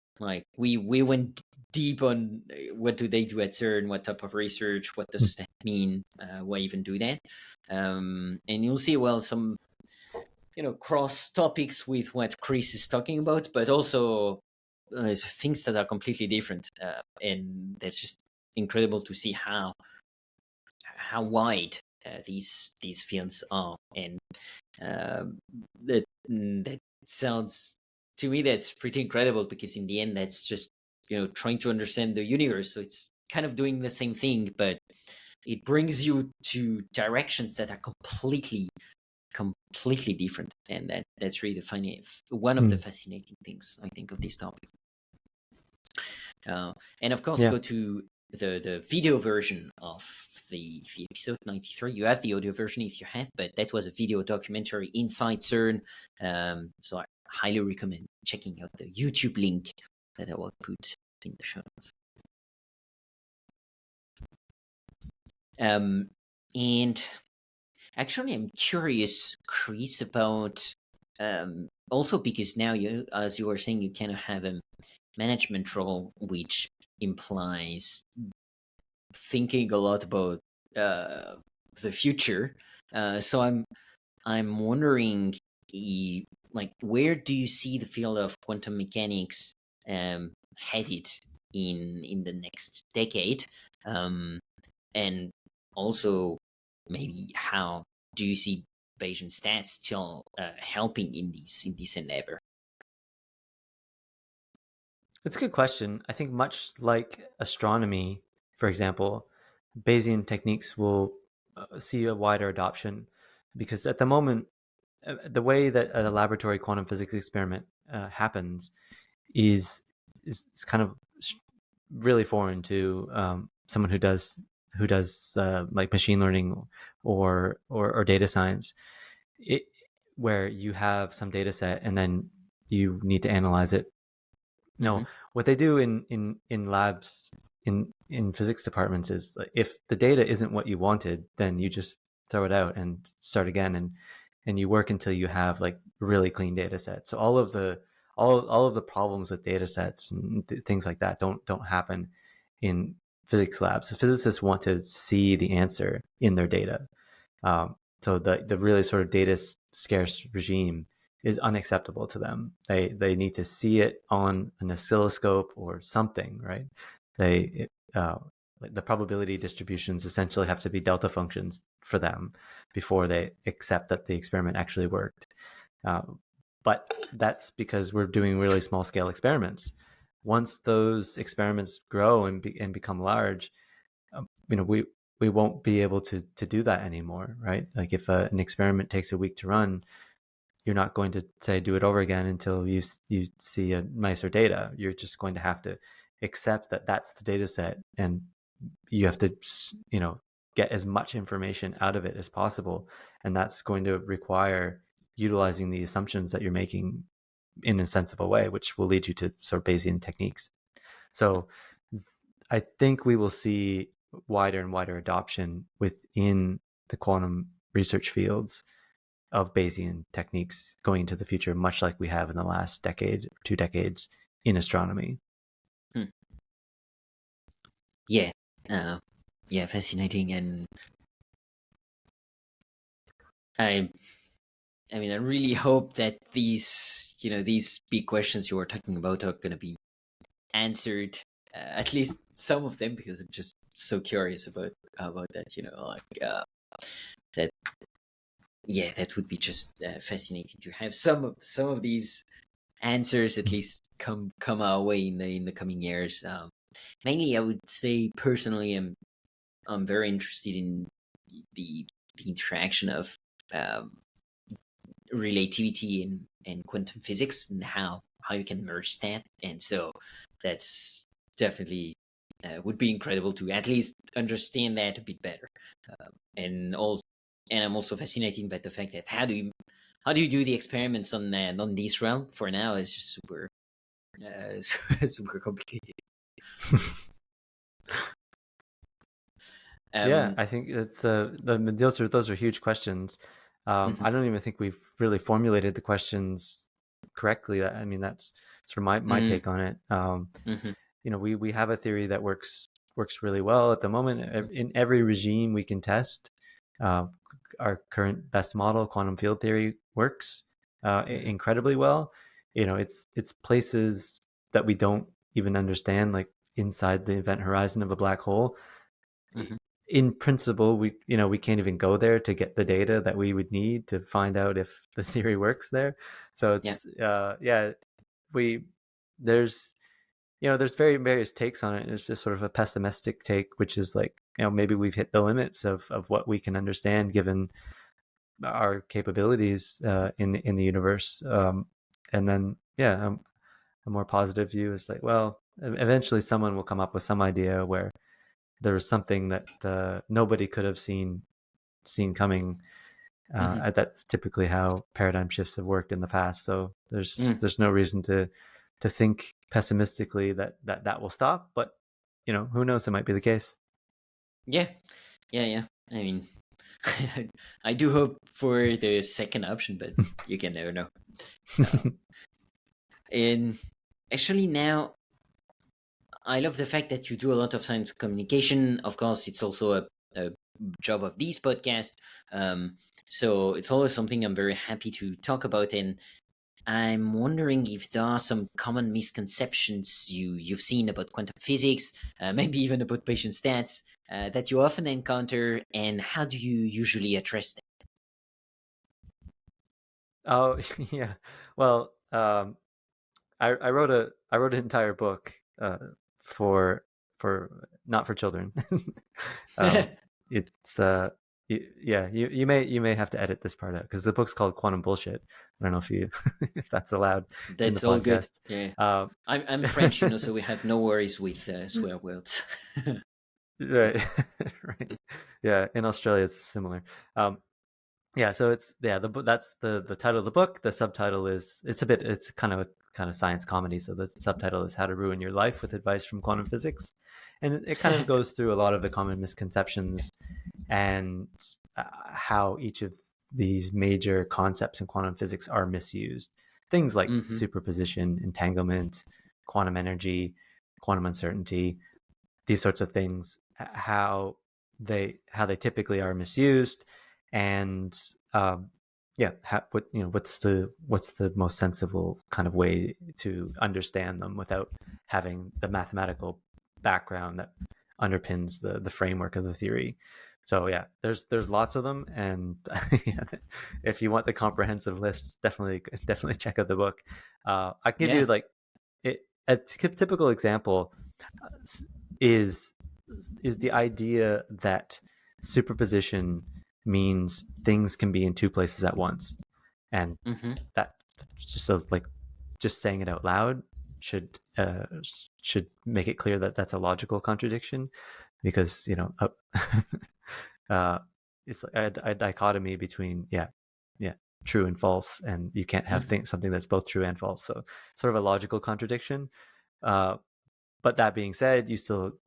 we went deep on what do they do at CERN, what type of research, what does that mean, why even do that, and you'll see some cross topics with what Chris is talking about, but also things that are completely different, and that's just incredible to see how wide these fields are, and that sounds to me that's pretty incredible, because in the end that's just trying to understand the universe. So it's kind of doing the same thing, but it brings you to directions that are completely different, and that's really one of the fascinating things I think of these topics. And of course, go to the video version of the episode 93. You have the audio version if you have, but that was a video documentary inside CERN. So I highly recommend checking out the YouTube link that I will put in the show notes. And actually, I'm curious, Chris, about also because now you, as you were saying, you kind of have a management role, which implies thinking a lot about the future. So I'm wondering, where do you see the field of quantum mechanics headed in the next decade, and also maybe how do you see Bayesian Stats still helping in this endeavor? That's a good question. I think much like astronomy, for example, Bayesian techniques will see a wider adoption, because at the moment, the way that a laboratory quantum physics experiment happens is kind of really foreign to someone who does like machine learning or data science, where you have some data set and then you need to analyze it. No, what they do in labs in physics departments is, if the data isn't what you wanted, then you just throw it out and start again, and you work until you have really clean data sets. So all of the problems with data sets and things like that don't happen in physics labs. The physicists want to see the answer in their data. So the really sort of data scarce regime is unacceptable to them. They need to see it on an oscilloscope or something, right? The probability distributions essentially have to be delta functions for them before they accept that the experiment actually worked. But that's because we're doing really small scale experiments. Once those experiments grow and become large, we won't be able to do that anymore, right? Like if an experiment takes a week to run, you're not going to say do it over again until you see a nicer data. You're just going to have to accept that that's the data set, and you have to, you know, get as much information out of it as possible, and that's going to require utilizing the assumptions that you're making in a sensible way, which will lead you to sort of Bayesian techniques. So I think we will see wider and wider adoption within the quantum research fields of Bayesian techniques going into the future, much like we have in the last decade, 2 decades in astronomy. Yeah, fascinating. And I mean, I really hope that these big questions you were talking about are going to be answered, at least some of them, because I'm just so curious about that. That would be just fascinating to have some of these answers at least come our way in the coming years. Mainly, I would say personally, I'm very interested in the interaction of relativity and quantum physics, and how you can merge that. And so that's definitely would be incredible to at least understand that a bit better. And I'm also fascinated by the fact that how do you do the experiments on this realm? For now, it's just super super complicated. Yeah, I think it's those are huge questions. I don't even think we've really formulated the questions correctly. I mean, that's sort of my take on it. You know, we have a theory that works really well at the moment. In every regime we can test, our current best model, quantum field theory, works incredibly well. You know, it's places that we don't even understand, like inside the event horizon of a black hole. In principle, we can't even go there to get the data that we would need to find out if the theory works there. So it's there's various takes on it. There's just sort of a pessimistic take, which is like, maybe we've hit the limits of what we can understand given our capabilities in the universe. And then a more positive view is like, well, eventually someone will come up with some idea where there was something that nobody could have seen coming. That's typically how paradigm shifts have worked in the past. So there's no reason to think pessimistically that will stop. But who knows? It might be the case. Yeah. I mean, I do hope for the second option, but you can never know. And actually, now I love the fact that you do a lot of science communication. Of course, it's also a job of this podcast. So it's always something I'm very happy to talk about. And I'm wondering if there are some common misconceptions you've seen about quantum physics, maybe even about Bayesian stats, that you often encounter, and how do you usually address them? Oh, yeah. Well, I wrote an entire book for not for children. It's you may have to edit this part out because the book's called Quantum Bullshit. I don't know if that's allowed. That's all good. Yeah. I'm French, so we have no worries with swear words. Right. Right. Yeah, in Australia it's similar. So it's that's the title of the book. The subtitle is it's kind of science comedy. So the subtitle is How to Ruin Your Life with Advice from Quantum Physics, and it kind of goes through a lot of the common misconceptions and how each of these major concepts in quantum physics are misused. Things like superposition, entanglement, quantum energy, quantum uncertainty, these sorts of things, how they typically are misused, and what's the most sensible kind of way to understand them without having the mathematical background that underpins the framework of the theory. So yeah, there's lots of them, and if you want the comprehensive list, definitely check out the book. I can give you a typical example is the idea that superposition means things can be in two places at once. and that just saying it out loud should make it clear that that's a logical contradiction, because it's a dichotomy between true and false, and you can't have something that's both true and false. So sort of a logical contradiction. But that being said, you still,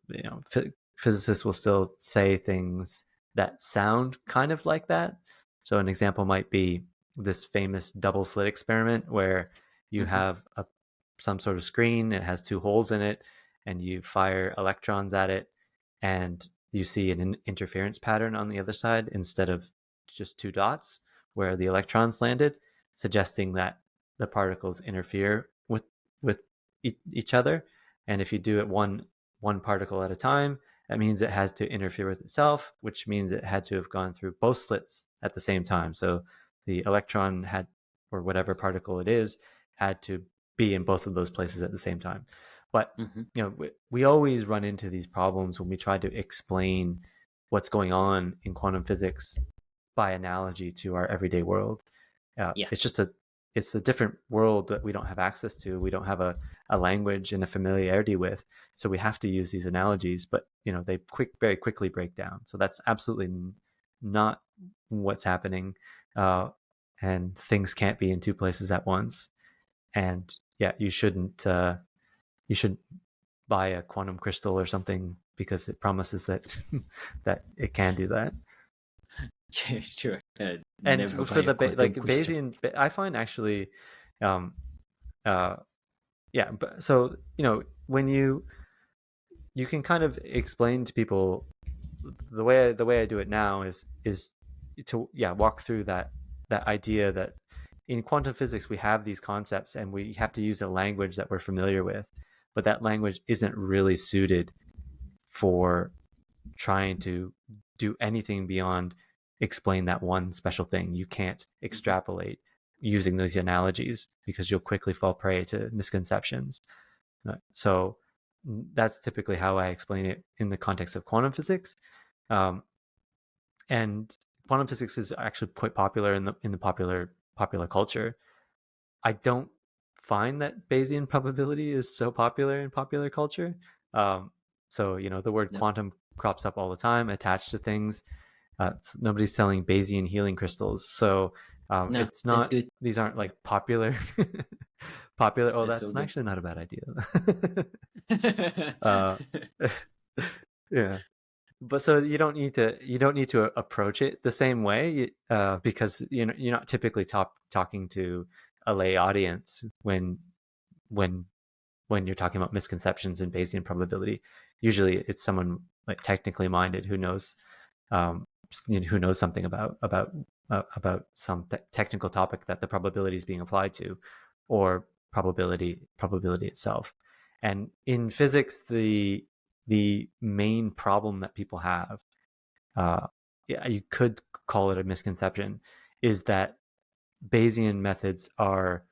physicists will still say things that sound kind of like that. So an example might be this famous double slit experiment where you have some sort of screen, it has two holes in it, and you fire electrons at it, and you see an interference pattern on the other side instead of just two dots where the electrons landed, suggesting that the particles interfere with each other. And if you do it one particle at a time, that means it had to interfere with itself, which means it had to have gone through both slits at the same time. So the electron had, or whatever particle it is, had to be in both of those places at the same time. But we always run into these problems when we try to explain what's going on in quantum physics by analogy to our everyday world. It's a different world that we don't have access to. We don't have a language and a familiarity with. So we have to use these analogies, but they very quickly break down. So that's absolutely not what's happening. And things can't be in two places at once. And you shouldn't buy a quantum crystal or something because it promises that that it can do that. Sure. And for the Bayesian, I find actually, but so when you can kind of explain to people the way I do it now is to walk through that idea that in quantum physics we have these concepts and we have to use a language that we're familiar with, but that language isn't really suited for trying to do anything beyond explain that one special thing. You can't extrapolate using those analogies because you'll quickly fall prey to misconceptions. So that's typically how I explain it in the context of quantum physics. And quantum physics is actually quite popular in the popular culture. I don't find that Bayesian probability is so popular in popular culture. So the word quantum crops up all the time attached to things. Nobody's selling Bayesian healing crystals, so it's not. These aren't like popular. Oh, that's actually not a bad idea. Yeah, but so you don't need to approach it the same way because you're not typically talking to a lay audience when you're talking about misconceptions in Bayesian probability. Usually, it's someone like technically minded who knows. Who knows something about some technical topic that the probability is being applied to, or probability itself. And in physics, the main problem that people have, you could call it a misconception, is that Bayesian methods are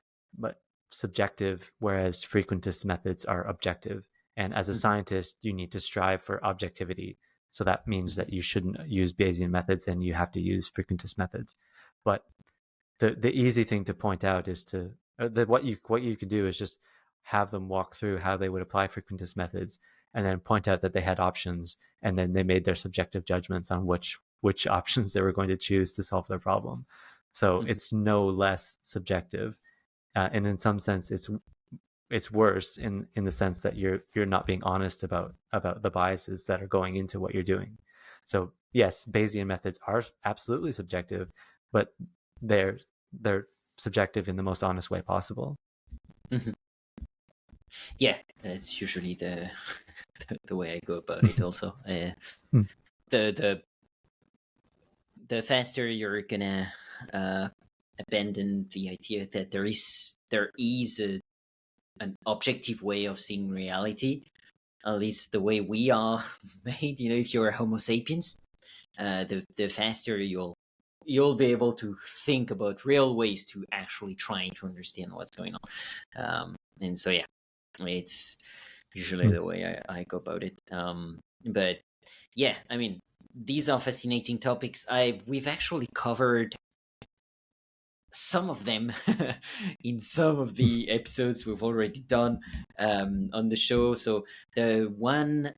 subjective, whereas frequentist methods are objective. And as a scientist, you need to strive for objectivity. So that means that you shouldn't use Bayesian methods and you have to use frequentist methods. But the easy thing to point out is what you could do is just have them walk through how they would apply frequentist methods, and then point out that they had options, and then they made their subjective judgments on which options they were going to choose to solve their problem. So it's no less subjective, and in some sense, it's worse in the sense that you're not being honest about the biases that are going into what you're doing. So yes, Bayesian methods are absolutely subjective, but they're subjective in the most honest way possible. Yeah, that's usually the way I go about it. Also, the faster you're gonna abandon the idea that there is an objective way of seeing reality, at least the way we are made. If you're a Homo sapiens, the faster you'll be able to think about real ways to actually trying to understand what's going on. And so it's usually the way I go about it. But yeah, I mean, these are fascinating topics. We've actually covered some of them in some of the episodes we've already done on the show. So the one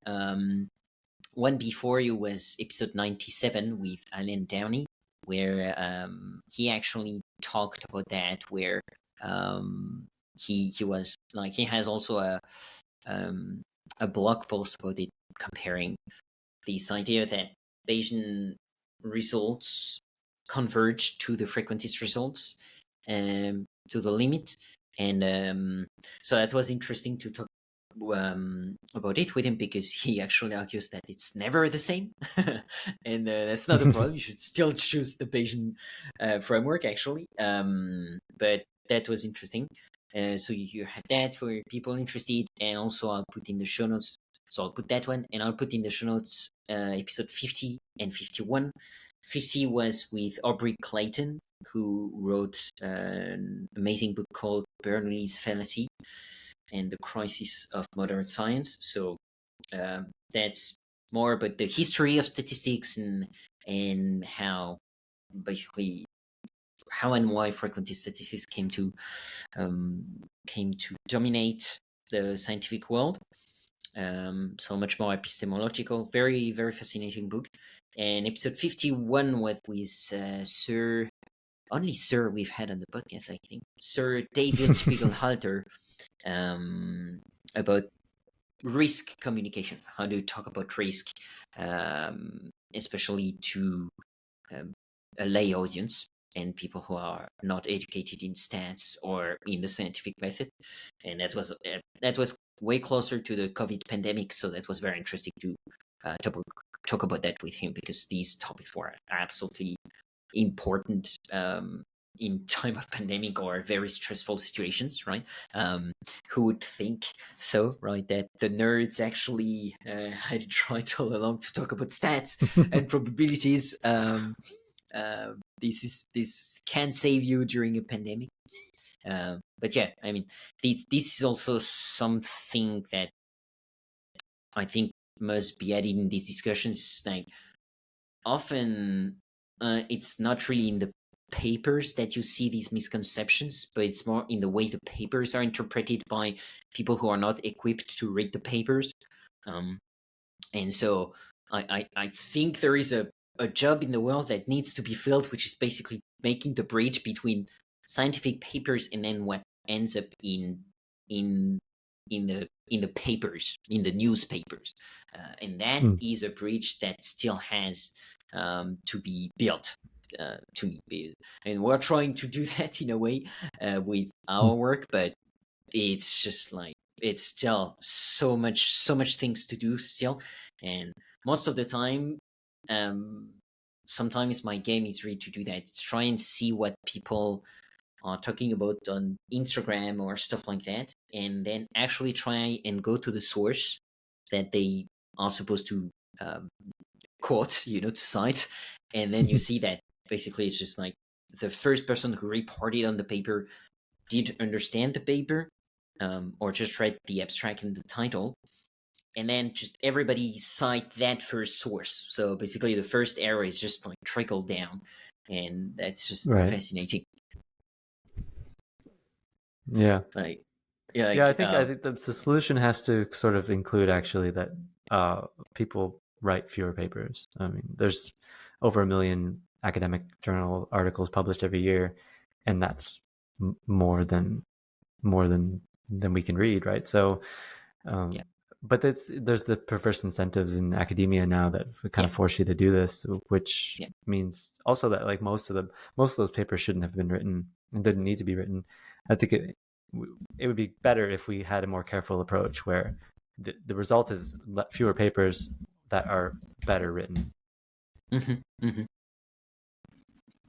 before you was episode 97 with Alan Downey, where he actually talked about that, where he was like, he has also a blog post about it, comparing this idea that Bayesian results converge to the frequentist results to the limit. And so that was interesting to talk about it with him, because he actually argues that it's never the same. And that's not a problem. You should still choose the Bayesian framework, actually. But that was interesting. So you have that for people interested, and also I'll put in the show notes. So I'll put that one, and I'll put in the show notes episode 50 and 51. 50 was with Aubrey Clayton, who wrote an amazing book called Bernoulli's Fallacy and the Crisis of Modern Science. So that's more about the history of statistics and how basically how and why frequentist statistics came to dominate the scientific world. So much more epistemological, very, very fascinating book. And episode 51 was with only Sir we've had on the podcast, I think, Sir David Spiegelhalter, about risk communication, how to talk about risk, especially to a lay audience and people who are not educated in stats or in the scientific method. And that was way closer to the COVID pandemic, so that was very interesting to talk about that with him, because these topics were absolutely important in time of pandemic or very stressful situations, right? Who would think so, right? That the nerds actually had it right all along to talk about stats and probabilities. This can save you during a pandemic. But yeah, I mean, this is also something that I think must be added in these discussions. Like, often it's not really in the papers that you see these misconceptions, but it's more in the way the papers are interpreted by people who are not equipped to read the papers. And so I think there is a job in the world that needs to be filled, which is basically making the bridge between scientific papers and then what ends up in the papers, in the newspapers, and that is a bridge that still has to be built. To me, and we're trying to do that in a way with our work, but it's just like, it's still so much things to do still, and most of the time, sometimes my game is really to do that. It's try and see what people are talking about on Instagram or stuff like that, and then actually try and go to the source that they are supposed to quote, to cite, and then you see that basically it's just like the first person who reported on the paper did understand the paper, or just read the abstract and the title, and then just everybody cite that first source. So basically the first error is just like trickled down, and that's just fascinating. Yeah. I think the solution has to sort of include actually that people write fewer papers. I mean, there's over 1 million academic journal articles published every year, and that's more than we can read, right? So, but there's the perverse incentives in academia now that kind of force you to do this, which means also that like most of those papers shouldn't have been written and didn't need to be written. I think it would be better if we had a more careful approach where the result is fewer papers that are better written.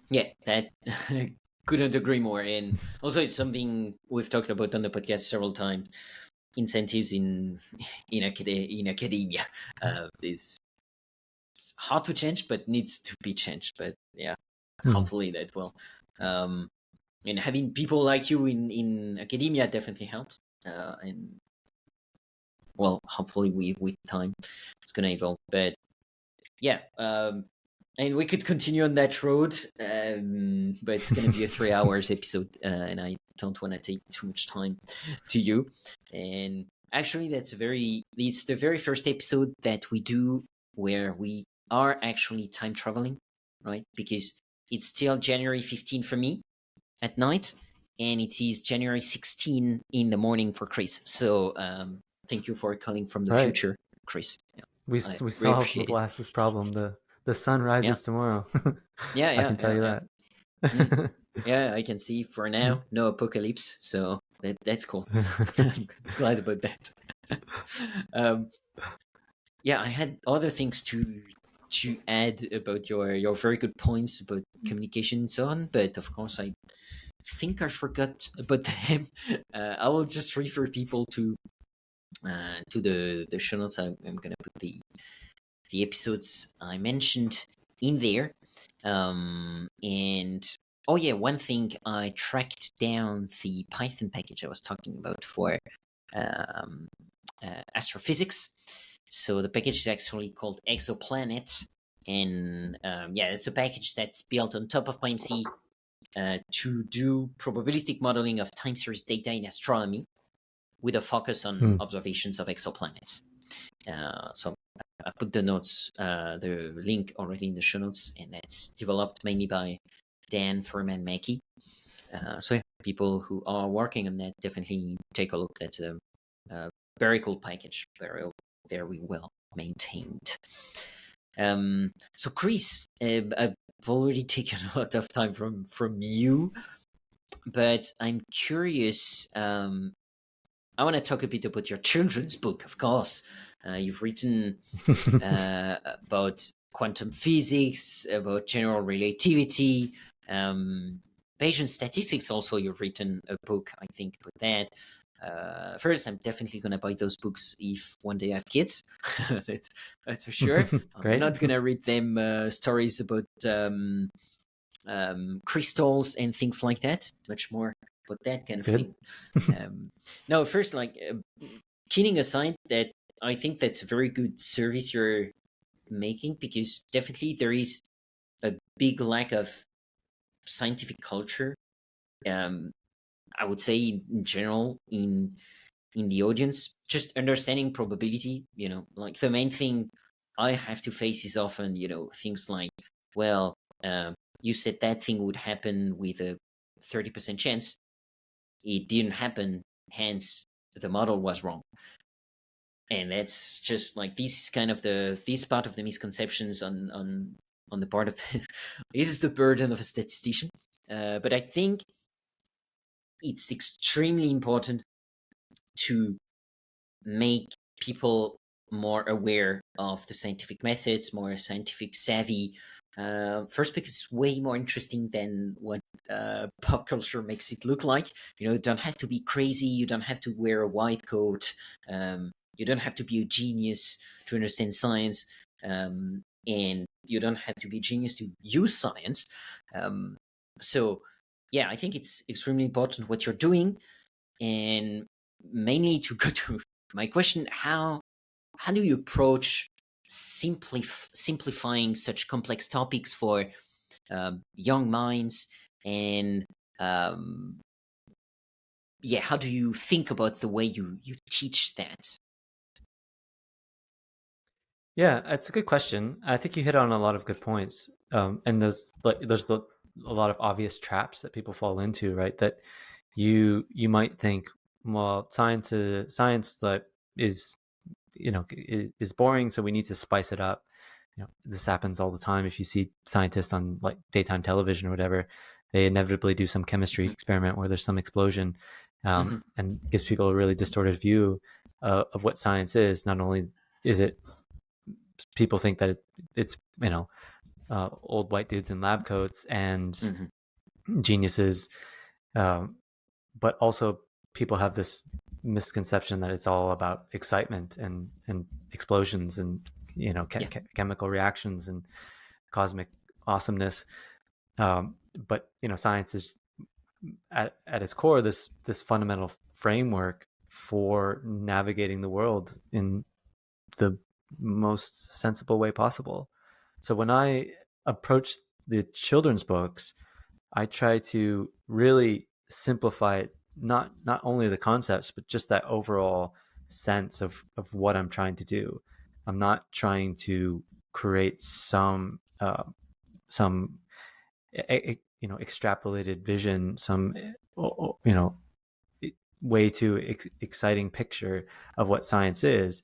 Yeah, that couldn't agree more. And also it's something we've talked about on the podcast several times. Incentives in academia is hard to change, but needs to be changed. But yeah, hopefully that will. And having people like you in academia definitely helps. And well, hopefully with time it's gonna evolve. But yeah, And we could continue on that road, but it's going to be a 3 hours episode, and I don't want to take too much time to you. And actually, it's the very first episode that we do where we are actually time traveling, right? Because it's still January 15 for me at night, and it is January 16 in the morning for Chris. So thank you for calling from the future, Chris. Yeah, we solved the Blastus problem. The sun rises tomorrow. Yeah, I can tell you that. Yeah, I can see for now no apocalypse, so that's cool. I'm glad about that. Yeah, I had other things to add about your very good points about communication and so on, but of course I think I forgot about them. I will just refer people to the show notes. I'm gonna put the episodes I mentioned in there. And oh yeah, one thing, I tracked down the Python package I was talking about for astrophysics. So the package is actually called Exoplanet, and it's a package that's built on top of PyMC to do probabilistic modeling of time series data in astronomy with a focus on observations of exoplanets. So I put the notes, the link already in the show notes, and that's developed mainly by Dan Furman Mackey. So yeah, people who are working on that, definitely take a look. That's a very cool package, very well maintained. So Chris, I've already taken a lot of time from you, but I'm curious. I want to talk a bit about your children's book, of course. You've written about quantum physics, about general relativity, Bayesian statistics. Also, you've written a book, I think, about that. First, I'm definitely going to buy those books if one day I have kids. that's for sure. I'm not going to read them stories about crystals and things like that. Much more about that kind of thing. No, first, kidding aside, that I think that's a very good service you're making, because definitely there is a big lack of scientific culture. I would say in general in the audience, just understanding probability. Like the main thing I have to face is often, things like, well, you said that thing would happen with a 30% chance. It didn't happen, hence the model was wrong. And that's just like this part of the misconceptions on the part of this is the burden of a statistician. But I think it's extremely important to make people more aware of the scientific methods, more scientific savvy. First, because it's way more interesting than what pop culture makes it look like. You don't have to be crazy. You don't have to wear a white coat. You don't have to be a genius to understand science. And you don't have to be a genius to use science. So, yeah, I think it's extremely important what you're doing. And mainly, to go to my question, how do you approach simplifying such complex topics for young minds? And how do you think about the way you teach that? Yeah, that's a good question. I think you hit on a lot of good points. And there's a lot of obvious traps that people fall into, right? That you might think, well, science that is boring, so we need to spice it up. This happens all the time. If you see scientists on like daytime television or whatever, they inevitably do some chemistry experiment where there's some explosion, and gives people a really distorted view of what science is. Not only is it, people think that it's old white dudes in lab coats and geniuses, but also people have this misconception that it's all about excitement and explosions and chemical reactions and cosmic awesomeness. But science is at its core this fundamental framework for navigating the world in the most sensible way possible. So when I approach the children's books, I try to really simplify it, not only the concepts, but just that overall sense of what I'm trying to do. I'm not trying to create some extrapolated vision, some way too exciting picture of what science is.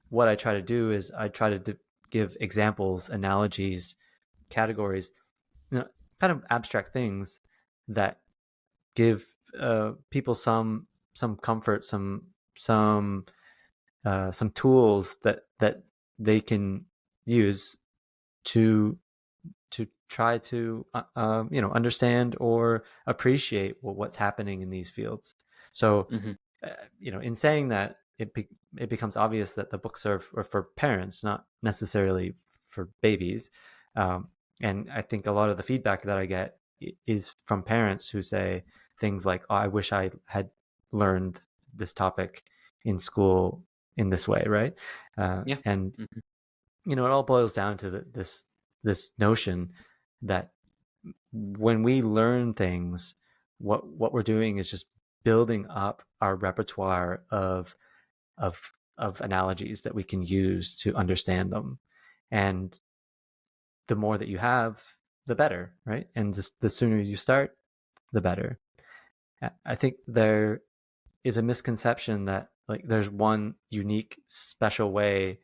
What I try to do is I try to give examples, analogies, categories, kind of abstract things that give people some comfort, some tools that they can use to try to understand or appreciate what's happening in these fields. So in saying that, it becomes obvious that the books are for parents, not necessarily for babies. And I think a lot of the feedback that I get is from parents who say things like, "Oh, I wish I had learned this topic in school in this way," right? And it all boils down to this notion that when we learn things, what we're doing is just building up our repertoire of analogies that we can use to understand them. And the more that you have, the better, right? And the sooner you start, the better. I think there is a misconception that like there's one unique, special way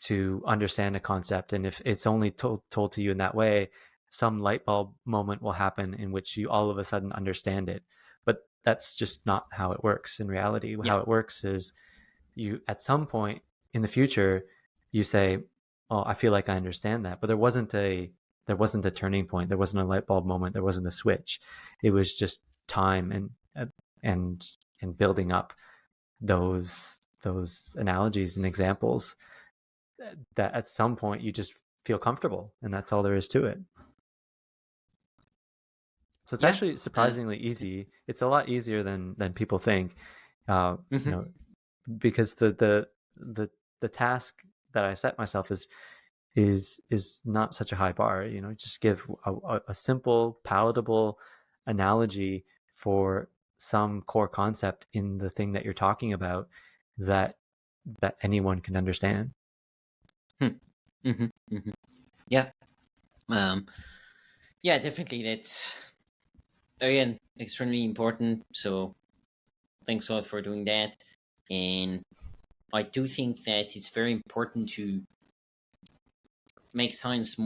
to understand a concept, and if it's only told to you in that way, some light bulb moment will happen in which you all of a sudden understand it. But that's just not how it works in reality. How it works is you, at some point in the future, you say, "Oh, I feel like I understand that," but there wasn't a turning point. There wasn't a light bulb moment. There wasn't a switch. It was just time and building up those analogies and examples that at some point you just feel comfortable, and that's all there is to it. So it's actually surprisingly easy. It's a lot easier than people think, because the task that I set myself is not such a high bar. Just give a simple, palatable analogy for some core concept in the thing that you're talking about that anyone can understand. Yeah. Yeah, definitely. That's, again, extremely important. So thanks a lot for doing that. And I do think that it's very important to make science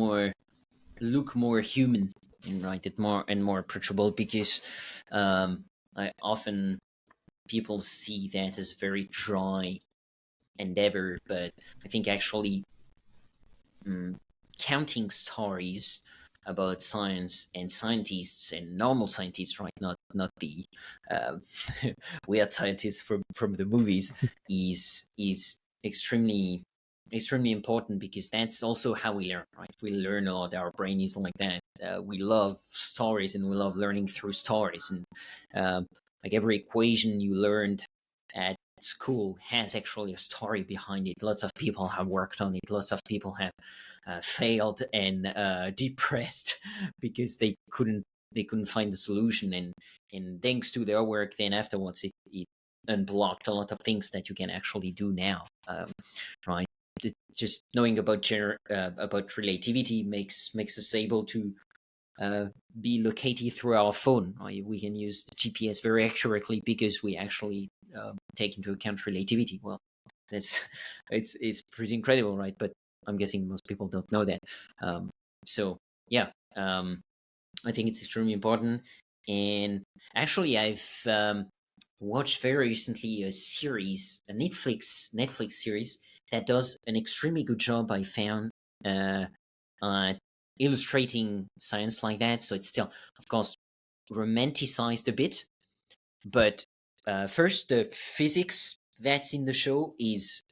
look more human and more approachable, because I often people see that as very dry endeavor, but I think actually counting stories about science and scientists and normal scientists, right? Not the weird scientists from the movies, is extremely important, because that's also how we learn, right? We learn a lot. Our brain is like that. We love stories, and we love learning through stories. And like every equation you learned at school has actually a story behind it. Lots of people have worked on it. Lots of people have failed and depressed because they couldn't find the solution. And thanks to their work, then afterwards it unblocked a lot of things that you can actually do now, right? Just knowing about relativity makes us able to be located through our phone. Right? We can use the GPS very accurately because we actually take into account relativity. Well, it's pretty incredible, right? But I'm guessing most people don't know that. So yeah, I think it's extremely important. And actually, I've watched very recently a Netflix series that does an extremely good job, I found, illustrating science like that. So it's still, of course, romanticized a bit. But first, the physics that's in the show is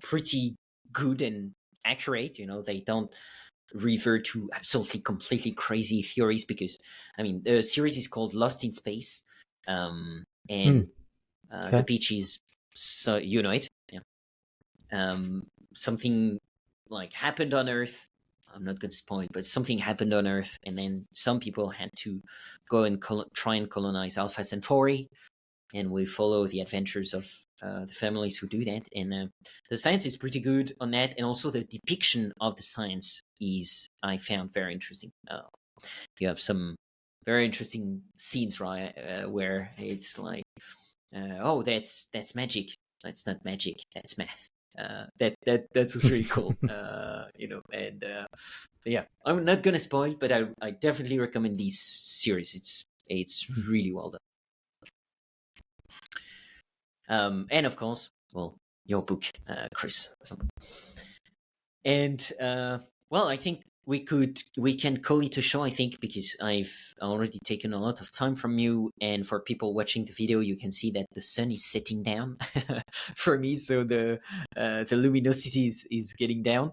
pretty good and accurate. They don't refer to absolutely completely crazy theories, because, I mean, the series is called Lost in Space. And the pitch is, so it, something like happened on Earth I'm not going to spoil, but something happened on Earth, and then some people had to go and try and colonize Alpha Centauri, and we follow the adventures of the families who do that. And the science is pretty good on that, and also the depiction of the science is, I found, very interesting. You have some very interesting scenes, right, where it's like, oh, that's magic. That's not magic. That's math. That was really cool. And yeah, I'm not gonna spoil, but I definitely recommend this series. It's really well done. And of course, well, your book, Chris. And well, I think we can call it a show, I think, because I've already taken a lot of time from you, and for people watching the video, you can see that the sun is setting down for me, so the luminosity is getting down.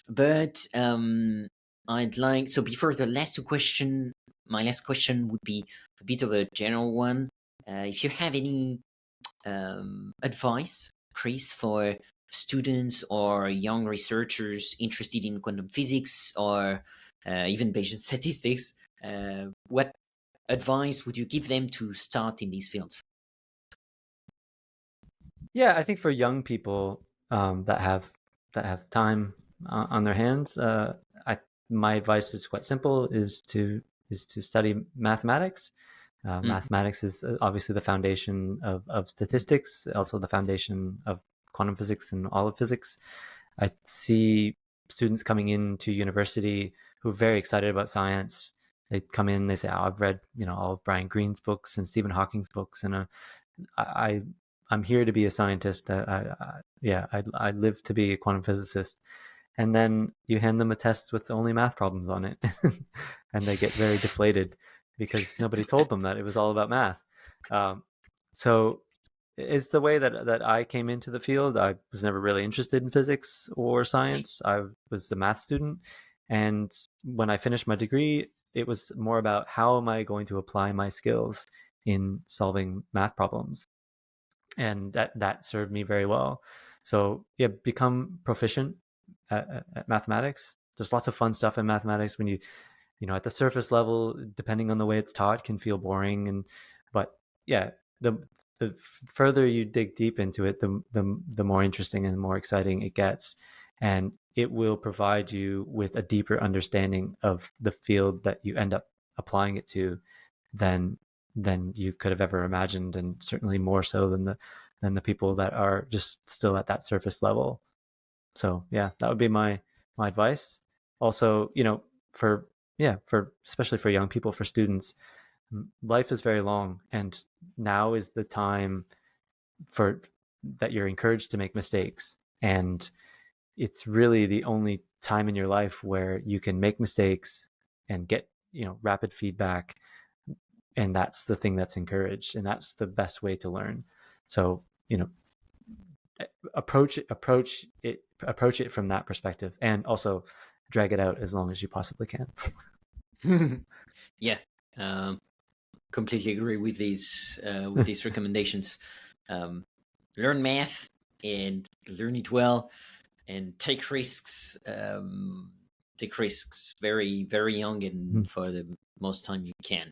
But I'd like, so before the last two question, my last question would be a bit of a general one. If you have any advice, Chris, for students or young researchers interested in quantum physics or even Bayesian statistics, what advice would you give them to start in these fields? Yeah, I think for young people that have time on their hands, my advice is quite simple: is to study mathematics. Mathematics is obviously the foundation of statistics, also the foundation of quantum physics and all of physics. I see students coming into university who are very excited about science. They come in, they say, "Oh, I've read, all of Brian Greene's books and Stephen Hawking's books, and I'm here to be a scientist. I live to be a quantum physicist." And then you hand them a test with only math problems on it, and they get very deflated because nobody told them that it was all about math. So it's the way that I came into the field. I was never really interested in physics or science. I was a math student. And when I finished my degree, it was more about how am I going to apply my skills in solving math problems. And that served me very well. So yeah, become proficient at mathematics. There's lots of fun stuff in mathematics when you at the surface level, depending on the way it's taught, can feel boring. But yeah, the further you dig deep into it, the more interesting and more exciting it gets. And it will provide you with a deeper understanding of the field that you end up applying it to than you could have ever imagined, and certainly more so than the people that are just still at that surface level. So yeah, that would be my advice. Also, for especially for young people, for students, life is very long, and now is the time that you're encouraged to make mistakes. And it's really the only time in your life where you can make mistakes and get, rapid feedback. And that's the thing that's encouraged, and that's the best way to learn. So, approach it from that perspective, and also drag it out as long as you possibly can. Yeah, completely agree with these recommendations. Learn math and learn it well, and take risks. Take risks very, very young, and for the most time you can,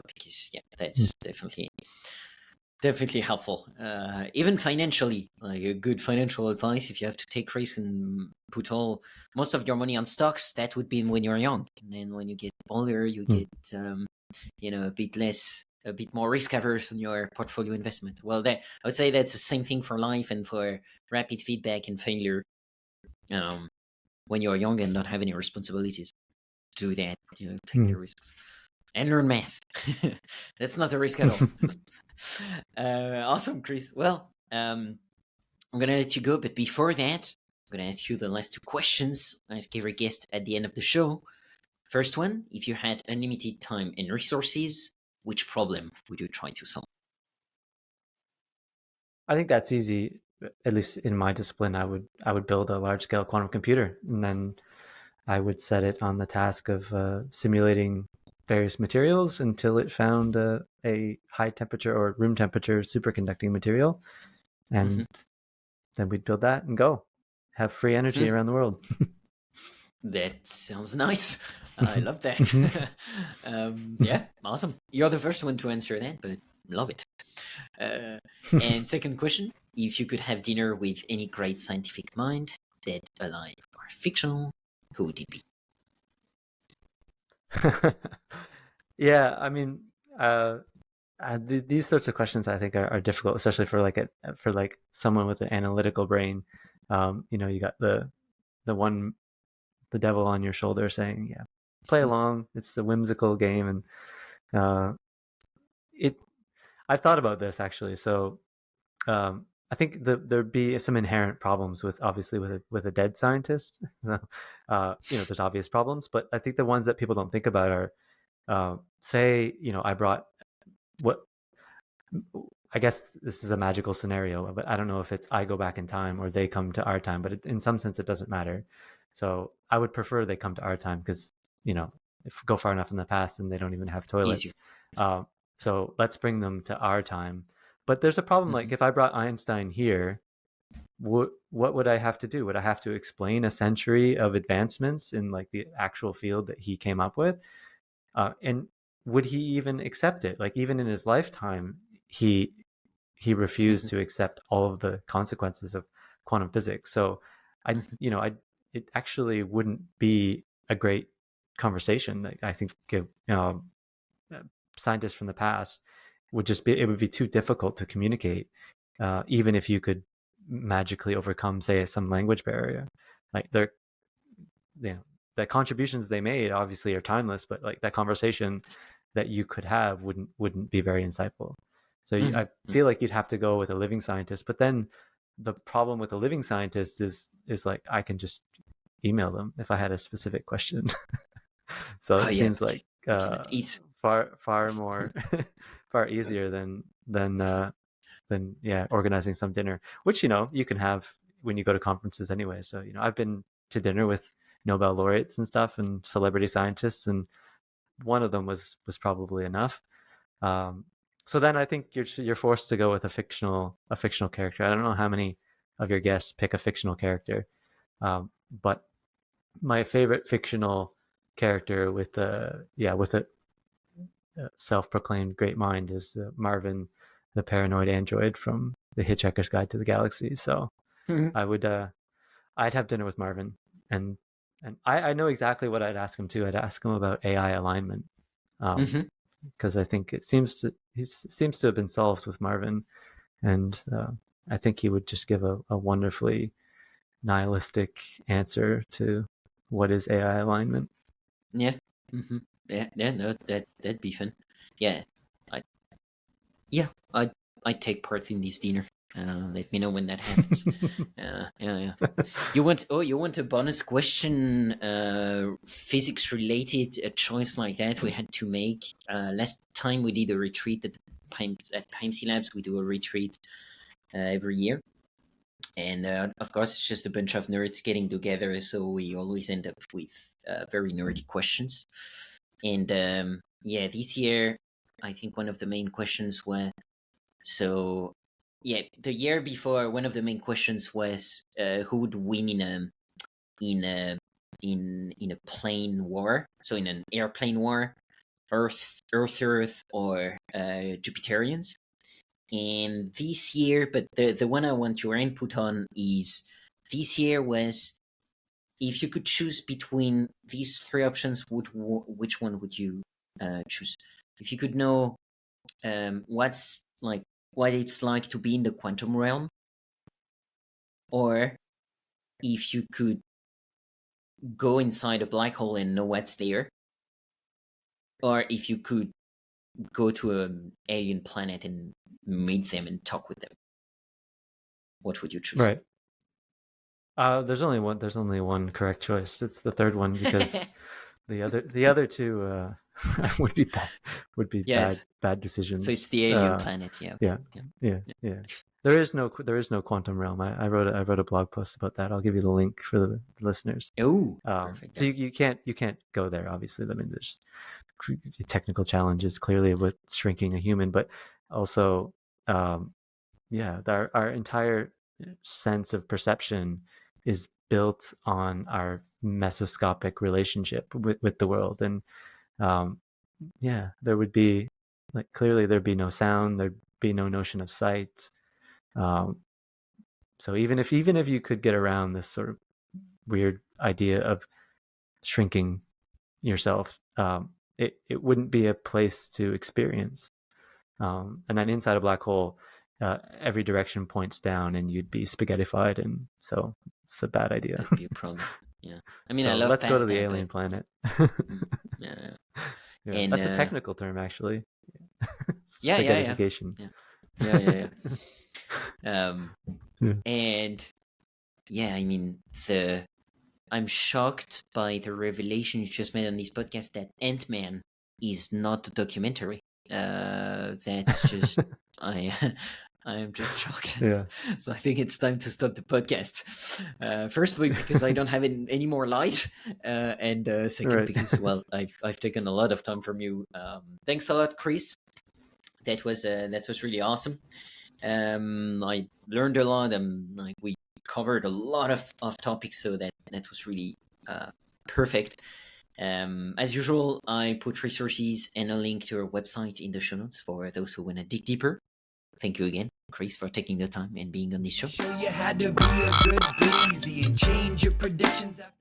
because that's definitely helpful. Even financially, like a good financial advice, if you have to take risks and put most of your money on stocks, that would be when you're young. And then when you get older, you get a bit more risk averse on your portfolio investment. Well, I would say that's the same thing for life and for rapid feedback and failure. When you're young and don't have any responsibilities, do that. Take the risks and learn math. That's not a risk at all. Awesome, Chris. Well, I'm gonna let you go, but before that, I'm gonna ask you the last two questions I ask every guest at the end of the show. First one: if you had unlimited time and resources, which problem would you try to solve? I think that's easy. At least in my discipline, I would build a large-scale quantum computer, and then I would set it on the task of simulating various materials until it found a high temperature or room temperature superconducting material, and then we'd build that and go have free energy around the world. That sounds nice. I love that. Yeah, awesome. You're the first one to answer that, but love it. And second question, if you could have dinner with any great scientific mind, dead, alive, or fictional, who would it be? Yeah, I mean, these sorts of questions I think are difficult, especially for like someone with an analytical brain. You got the devil on your shoulder saying, "Yeah, play along. It's a whimsical game." And uh, it I've thought about this actually. So I think there'd be some inherent problems with obviously with a dead scientist. So there's obvious problems, but I think the ones that people don't think about are say I brought what I guess this is a magical scenario, but I don't know if it's I go back in time or they come to our time, but in some sense it doesn't matter. So I would prefer they come to our time because, if go far enough in the past and they don't even have Easier. toilets. So let's bring them to our time. But there's a problem. Like if I brought Einstein here, what would I have to do? Would I have to explain a century of advancements in like the actual field that he came up with? And would he even accept it? Like even in his lifetime, he refused to accept all of the consequences of quantum physics. So it actually wouldn't be a great conversation. I think scientists from the past it would be too difficult to communicate, even if you could magically overcome, say, some language barrier. Like the contributions they made obviously are timeless, but like that conversation that you could have wouldn't be very insightful. So I feel like you'd have to go with a living scientist, but then the problem with a living scientist is like I can just email them if I had a specific question. So it seems like far more far easier than organizing some dinner, which you can have when you go to conferences anyway. So I've been to dinner with Nobel laureates and stuff and celebrity scientists, and one of them was probably enough. So then I think you're forced to go with a fictional character. I don't know how many of your guests pick a fictional character, but my favorite fictional character with a self-proclaimed great mind is Marvin, the paranoid android from The Hitchhiker's Guide to the Galaxy. So I'd have dinner with Marvin, and I know exactly what I'd ask him too. I'd ask him about AI alignment, because I think he seems to have been solved with Marvin, and I think he would just give a wonderfully nihilistic answer to what is AI alignment. Yeah. No, that'd be fun. Yeah. I'd take part in this dinner. Let me know when that happens. Yeah. You want a bonus question, physics related, a choice like that we had to make. Last time we did a retreat at PIMC Labs. We do a retreat every year. And of course, it's just a bunch of nerds getting together, so we always end up with very nerdy questions. And this year, I think one of the main questions was, the year before, one of the main questions was who would win in a plane war, so in an airplane war, Earth, or Jupiterians. And this year, but the one I want your input on is, this year was, if you could choose between these three options, which one would you choose? If you could know what it's like to be in the quantum realm, or if you could go inside a black hole and know what's there, or if you could go to an alien planet and meet them and talk with them, what would you choose? Right. There's only one correct choice. It's the third one, because the other two would be Yes. bad decisions. So it's the alien planet. Yeah. There is no quantum realm. I wrote a blog post about that. I'll give you the link for the listeners. Oh, perfect. So you can't go there, obviously. I mean, there's technical challenges clearly with shrinking a human, but also our entire sense of perception is built on our mesoscopic relationship with the world. And there would be clearly there'd be no sound, there'd be no notion of sight. So even if you could get around this sort of weird idea of shrinking yourself, it wouldn't be a place to experience. And then inside a black hole, every direction points down, and you'd be spaghettified, and so it's a bad idea. That'd be a problem. Yeah, I mean, So I love. let's go to the pasta, alien but- planet. Yeah, Yeah, And, that's a technical term, actually. Yeah. Spaghettification. yeah. Yeah. And yeah, I mean, I'm shocked by the revelation you just made on this podcast that Ant-Man is not a documentary. That's just I am just shocked. Yeah. So I think it's time to stop the podcast. First, because I don't have any more light, and second, Right. because I've taken a lot of time from you. Thanks a lot, Chris. That was really awesome. I learned a lot. We covered a lot of topics, so that was really perfect. As usual, I put resources and a link to our website in the show notes for those who want to dig deeper. Thank you again, Chris, for taking the time and being on this show. Show you how to be a good breezy and change your predictions after